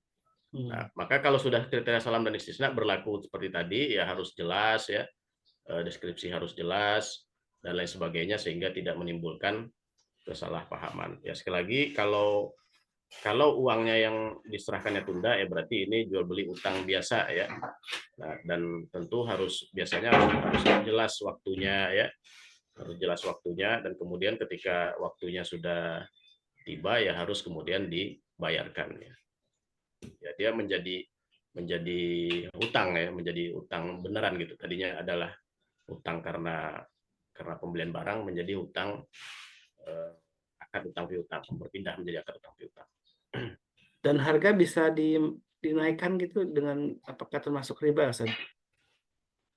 Nah, maka kalau sudah kriteria salam dan istisna berlaku seperti tadi, ya harus jelas ya, deskripsi harus jelas dan lain sebagainya sehingga tidak menimbulkan kesalahpahaman. Ya sekali lagi kalau uangnya yang diserahkannya tunda ya berarti ini jual beli utang biasa ya. Nah, dan tentu biasanya harus jelas waktunya ya. Harus jelas waktunya dan kemudian ketika waktunya sudah tiba ya harus kemudian dibayarkan ya. Ya dia menjadi utang ya, menjadi utang beneran gitu. Tadinya adalah utang karena pembelian barang menjadi utang akad utang piutang, berpindah menjadi akad utang piutang. Dan harga bisa dinaikkan gitu dengan apakah termasuk riba, Ustaz?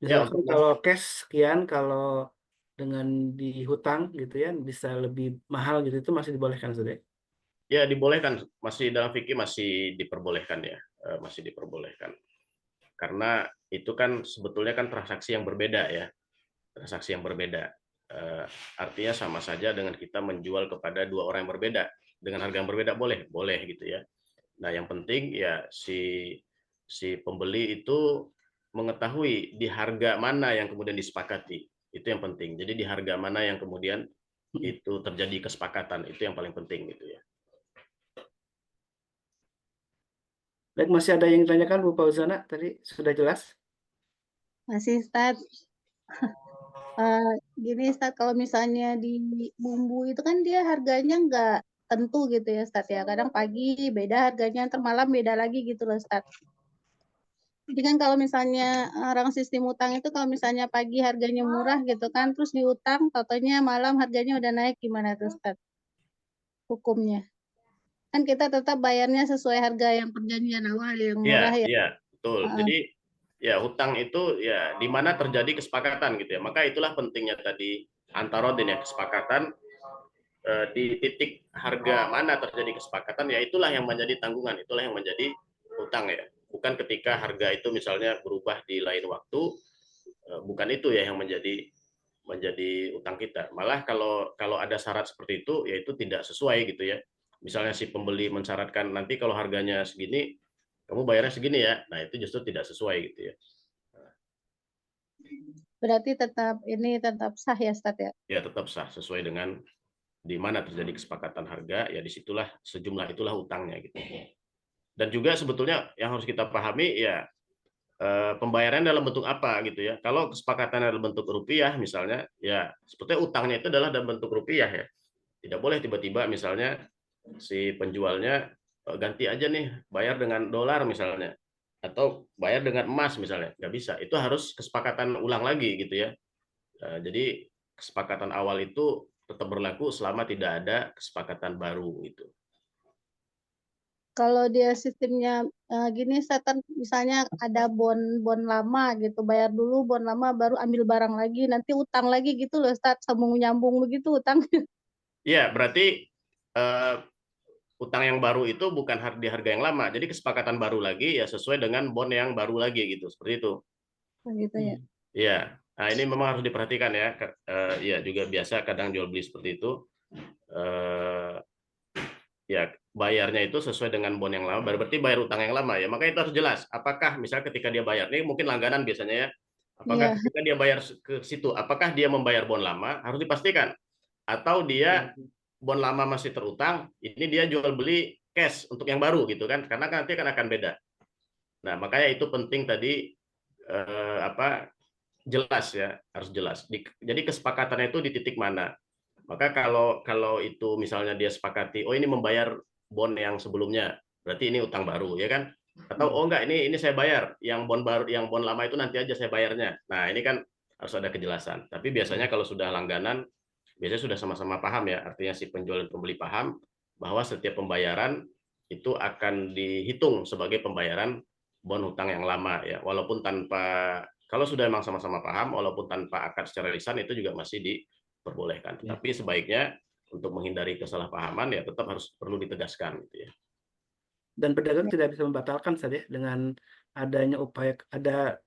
Misalkan Ya, kalau cash sekian, kalau dengan dihutang gitu ya bisa lebih mahal gitu, itu masih dibolehkan, Ustaz? ya dibolehkan, masih dalam fikih masih diperbolehkan ya, masih diperbolehkan. Karena itu kan sebetulnya kan transaksi yang berbeda ya, transaksi yang berbeda. Artinya sama saja dengan kita menjual kepada dua orang yang berbeda dengan harga yang berbeda boleh gitu ya. Nah, yang penting ya si pembeli itu mengetahui di harga mana yang kemudian disepakati. Itu yang penting. Jadi di harga mana yang kemudian itu terjadi kesepakatan, itu yang paling penting gitu ya. Baik, masih ada yang ditanyakan Bu Fauzana tadi sudah jelas? Masih, Ustaz. Gini, Ustaz, kalau misalnya di bumbu itu kan dia harganya nggak tentu gitu ya, Ustaz ya. Kadang pagi beda harganya, ntar malam beda lagi gitu loh, Ustaz. Jadi kan kalau misalnya orang sistem utang itu kalau misalnya pagi harganya murah gitu kan, terus diutang, totalnya malam harganya udah naik, gimana tuh, Ustaz? Hukumnya. Kan kita tetap bayarnya sesuai harga yang perjanjian awal yang murah ya. Iya, betul. Jadi ya hutang itu ya di mana terjadi kesepakatan gitu ya. Maka itulah pentingnya tadi antarodin ya, kesepakatan di titik harga mana terjadi kesepakatan ya itulah yang menjadi tanggungan, itulah yang menjadi hutang ya. Bukan ketika harga itu misalnya berubah di lain waktu, bukan itu ya yang menjadi utang kita. Malah kalau ada syarat seperti itu ya itu tidak sesuai gitu ya. Misalnya si pembeli mensyaratkan nanti kalau harganya segini kamu bayarnya segini ya. Nah, itu justru tidak sesuai gitu ya. Berarti tetap sah ya, Ustaz ya? Ya, tetap sah sesuai dengan di mana terjadi kesepakatan harga, ya disitulah sejumlah itulah utangnya gitu. Dan juga sebetulnya yang harus kita pahami ya pembayaran dalam bentuk apa gitu ya. Kalau kesepakatan dalam bentuk rupiah misalnya, ya sebetulnya utangnya itu adalah dalam bentuk rupiah ya. Tidak boleh tiba-tiba misalnya si penjualnya ganti aja nih bayar dengan dolar misalnya atau bayar dengan emas misalnya, nggak bisa. Itu harus kesepakatan ulang lagi gitu ya. Jadi kesepakatan awal itu tetap berlaku selama tidak ada kesepakatan baru gitu. Kalau dia sistemnya gini, kan misalnya ada bon lama gitu, bayar dulu bon lama baru ambil barang lagi, nanti utang lagi gitu loh, Ustaz, sambung nyambung begitu utang. Iya, berarti utang yang baru itu bukan di harga yang lama, jadi kesepakatan baru lagi ya sesuai dengan bon yang baru lagi gitu, seperti itu. Gitu ya. Iya, nah ini memang harus diperhatikan ya. Ya juga biasa kadang jual beli seperti itu. Ya bayarnya itu sesuai dengan bon yang lama, berarti bayar utang yang lama ya. Maka itu harus jelas. Apakah misalnya ketika dia bayar, ini mungkin langganan biasanya ya. Apakah ketika dia bayar ke situ, apakah dia membayar bon lama? Harus dipastikan. Atau dia bon lama masih terutang, ini dia jual beli cash untuk yang baru gitu kan? Karena nanti akan beda. Nah makanya itu penting tadi jelas ya, harus jelas. Jadi kesepakatannya itu di titik mana? Maka kalau itu misalnya dia sepakati, oh ini membayar bon yang sebelumnya, berarti ini utang baru ya kan? Atau oh enggak, ini saya bayar, yang bon baru, yang bon lama itu nanti aja saya bayarnya. Nah, ini kan harus ada kejelasan. Tapi biasanya kalau sudah langganan, biasanya sudah sama-sama paham ya, artinya si penjual dan pembeli paham bahwa setiap pembayaran itu akan dihitung sebagai pembayaran bon hutang yang lama ya, walaupun tanpa, kalau sudah memang sama-sama paham, walaupun tanpa akad secara lisan itu juga masih diperbolehkan. Ya. Tapi sebaiknya untuk menghindari kesalahpahaman ya tetap harus perlu ditegaskan gitu ya. Dan pedagang tidak bisa membatalkan saja dengan adanya upaya, ada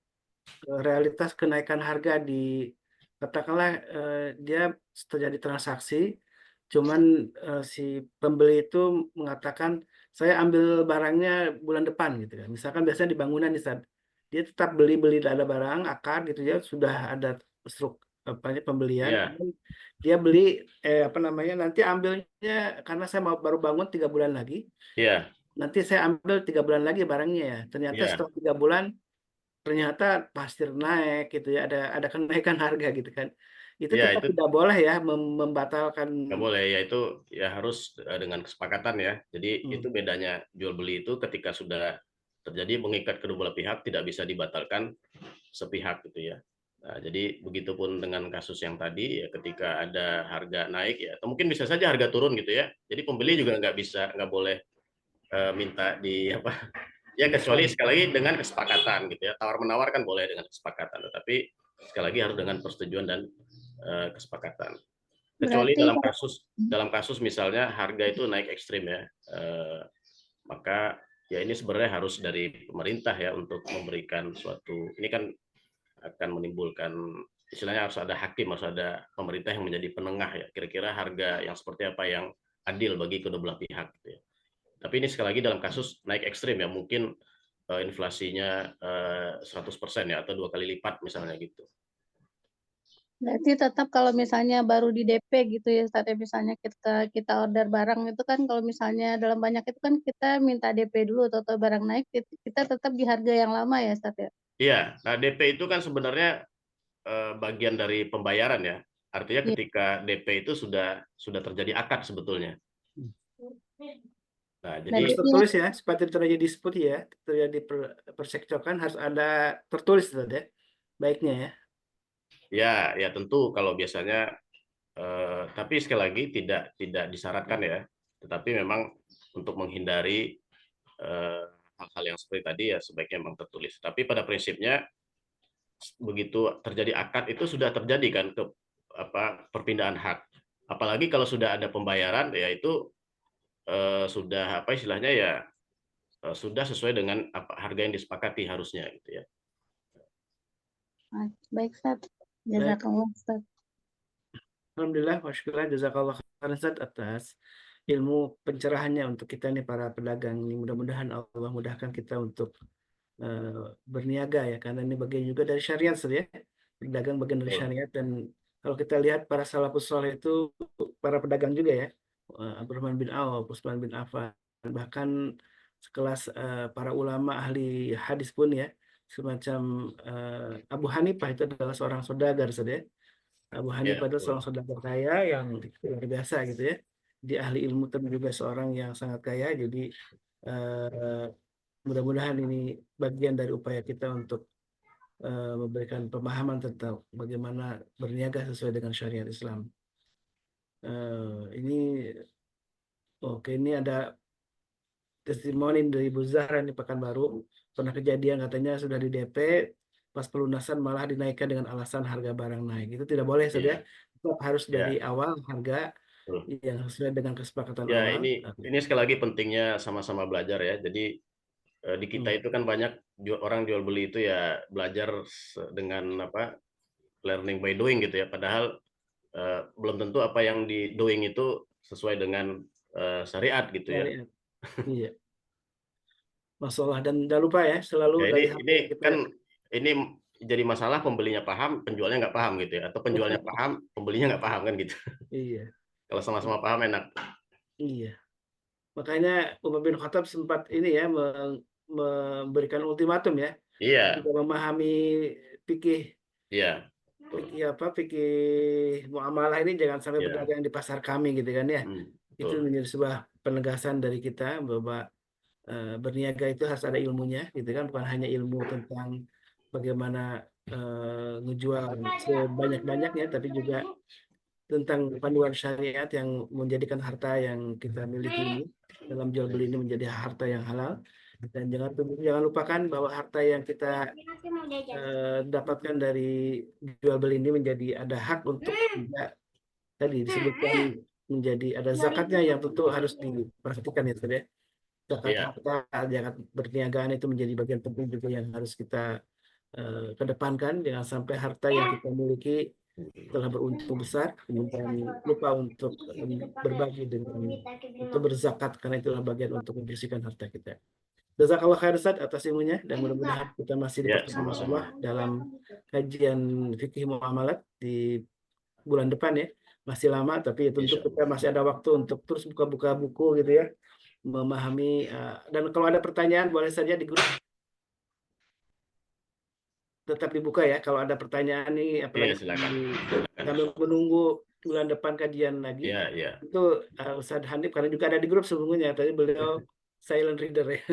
realitas kenaikan harga di, katakanlah dia terjadi transaksi, cuman si pembeli itu mengatakan saya ambil barangnya bulan depan gitu kan. Misalkan biasanya di bangunan di saat dia tetap beli ada barang akad gitu ya, sudah ada pembelian, Iya, kemudian dia beli nanti ambilnya karena saya baru bangun 3 bulan lagi, iya, nanti saya ambil 3 bulan lagi barangnya ya. Ternyata iya, setelah 3 bulan ternyata pasir naik gitu ya, ada kenaikan harga gitu kan. Itu iya, kita itu tidak boleh ya membatalkan. nggak boleh ya, itu ya harus dengan kesepakatan ya. Jadi itu Hmm, bedanya jual beli itu, ketika sudah terjadi mengikat kedua belah pihak tidak bisa dibatalkan sepihak gitu ya. Nah, jadi begitupun dengan kasus yang tadi ya, ketika ada harga naik ya, atau mungkin bisa saja harga turun gitu ya. Jadi pembeli hmm, juga nggak boleh minta di apa ya, kecuali diskon. sekali lagi dengan kesepakatan gitu ya. Tawar menawar kan boleh dengan kesepakatan, tetapi sekali lagi harus dengan persetujuan dan kesepakatan. Kecuali Berarti dalam kasus misalnya harga itu naik ekstrim ya, maka ya ini sebenarnya harus dari pemerintah ya untuk memberikan suatu, ini kan akan menimbulkan, istilahnya harus ada hakim, harus ada pemerintah yang menjadi penengah ya, kira-kira harga yang seperti apa yang adil bagi kedua belah pihak gitu ya. Tapi ini sekali lagi dalam kasus naik ekstrim ya, mungkin inflasinya 100% ya, atau 2 kali lipat misalnya gitu. berarti tetap kalau misalnya baru di DP gitu ya, Ustaz, ya, misalnya kita order barang itu kan kalau misalnya dalam banyak itu kan kita minta DP dulu, atau barang naik kita tetap di harga yang lama ya, Ustaz, ya. Iya, nah DP itu kan sebenarnya bagian dari pembayaran ya. Artinya Iya. ketika DP itu sudah terjadi akad sebetulnya. Hmm. Nah, Harus jadi Berarti tertulis ya, supaya tidak terjadi disput ya, terjadi percekcokan, harus ada tertulis ya, baiknya ya. ya tentu kalau biasanya, tapi sekali lagi tidak disyaratkan ya. Tetapi memang untuk menghindari hal-hal yang seperti tadi ya sebaiknya memang tertulis. Tapi pada prinsipnya begitu terjadi akad itu sudah terjadi kan ke perpindahan hak. Apalagi kalau sudah ada pembayaran ya itu sudah apa istilahnya ya, sudah sesuai dengan harga yang disepakati harusnya gitu ya. baik, Ustaz. Baik, Jazakallah, Ustaz. alhamdulillah, wasyukurlah, jazakallah khairan Ustaz atas ilmu pencerahannya untuk kita nih para pedagang ini. Mudah-mudahan Allah mudahkan kita untuk berniaga ya, karena ini bagian juga dari syariat Ustaz ya. Berdagang bagian dari Betul. syariat, dan kalau kita lihat para salafus saleh itu para pedagang juga ya. Abdurrahman bin Auf, Utsman bin Affan, bahkan sekelas para ulama ahli hadis pun ya, semacam Abu Hanifah itu adalah seorang saudagar Ustaz ya. Abu Ya, Hanifah adalah betul. seorang saudagar kaya yang luar biasa gitu ya. Dia ahli ilmu tapi juga seorang yang sangat kaya. Jadi eh, mudah-mudahan ini bagian dari upaya kita untuk memberikan pemahaman tentang bagaimana berniaga sesuai dengan syariat Islam. Ini oke, ini ada testimoni dari Ibu Zahra di Pekanbaru. Pernah kejadian katanya sudah di DP, pas pelunasan malah dinaikkan dengan alasan harga barang naik. Itu tidak boleh saja. Iya, Tetap harus dari ya, awal harga betul. yang sesuai dengan kesepakatan Ya, awal. ini sekali lagi pentingnya sama-sama belajar ya. Jadi di kita Hmm, itu kan banyak orang jual beli itu ya belajar dengan apa, learning by doing gitu ya. Padahal belum tentu apa yang di doing itu sesuai dengan syariat gitu ya. syariat. Iya. Masya Allah. Dan jangan lupa ya, selalu Ya, dari ini harga yang kita. kan ini jadi masalah, pembelinya paham, penjualnya nggak paham gitu ya, atau penjualnya paham, pembelinya nggak paham kan gitu. Iya, Kalau sama-sama paham enak. iya. Makanya Umar bin Khattab sempat ini ya memberikan ultimatum ya, Iya, ketika memahami fikih iya, betul. fikih fikih muamalah ini, jangan sampai Iya, berdagang di pasar kami gitu kan ya. Itu betul. menjadi sebuah penegasan dari kita bahwa berniaga itu harus ada ilmunya, gitu kan? Bukan hanya ilmu tentang bagaimana ngejual sebanyak-banyaknya, tapi juga tentang panduan syariat yang menjadikan harta yang kita miliki ini dalam jual beli ini menjadi harta yang halal. Dan jangan lupakan bahwa harta yang kita dapatkan dari jual beli ini menjadi ada hak untuk juga tadi disebutkan menjadi ada zakatnya yang tentu harus diperhatikan ya, Ustaz ya. Zakat Iya. harta, zakat berniagaan itu menjadi bagian penting juga yang harus kita kedepankan. Jangan sampai harta yang kita miliki telah beruntung besar, kemudian lupa untuk berbagi dengan untuk berzakat, karena itulah bagian untuk membersihkan harta kita. Jazakallah khair Ustaz atas ilmunya, dan mudah-mudahan kita masih Ya, dipertemukan Allah dalam kajian fikih muamalat di bulan depan ya. Masih lama, tapi ya tentu insya kita masih ada waktu untuk terus buka-buka buku gitu ya, memahami. Dan kalau ada pertanyaan boleh saja di grup, tetap dibuka ya. Kalau ada pertanyaan nih, Iya, apalagi silakan. sambil menunggu bulan depan kajian lagi, Iya, iya. itu Ustadz Hanif karena juga ada di grup sebelumnya, tadi beliau silent reader ya.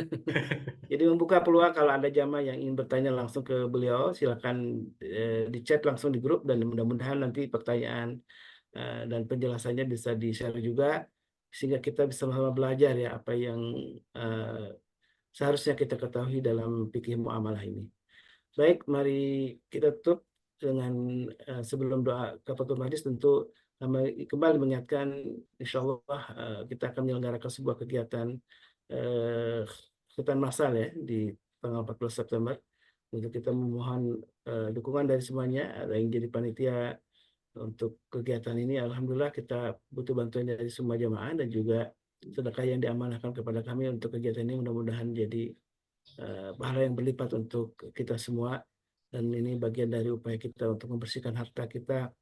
Jadi membuka peluang kalau ada jamaah yang ingin bertanya langsung ke beliau, silakan di chat langsung di grup, dan mudah-mudahan nanti pertanyaan dan penjelasannya bisa di-share juga, sehingga kita bisa sama belajar ya apa yang seharusnya kita ketahui dalam fikih muamalah ini. Baik, mari kita tutup dengan sebelum doa kafaratul majlis, tentu kembali mengingatkan, insya Allah kita akan menyelenggarakan sebuah kegiatan khitan massal ya di tanggal 14 September. Untuk kita memohon dukungan dari semuanya, ada yang jadi panitia untuk kegiatan ini. Alhamdulillah kita butuh bantuan dari semua jamaah dan juga sedekah yang diamanahkan kepada kami untuk kegiatan ini, mudah-mudahan jadi pahala yang berlipat untuk kita semua, dan ini bagian dari upaya kita untuk membersihkan harta kita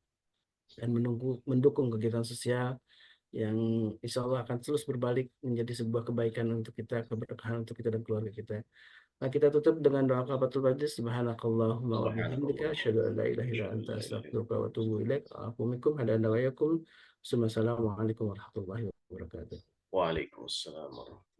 dan mendukung kegiatan sosial yang insya Allah akan terus berbalik menjadi sebuah kebaikan untuk kita, keberkahan untuk kita dan keluarga kita. Nah, kita tutup dengan doa kafaratul majlis. Subhanakallahumma wa bihamdika asyhadu an la ilaha illa anta astaghfiruka wa atubu ilaik. Assalamualaikum warahmatullahi wabarakatuh. Waalaikumsalam warahmatullahi wabarakatuh. Waalaikumsalam.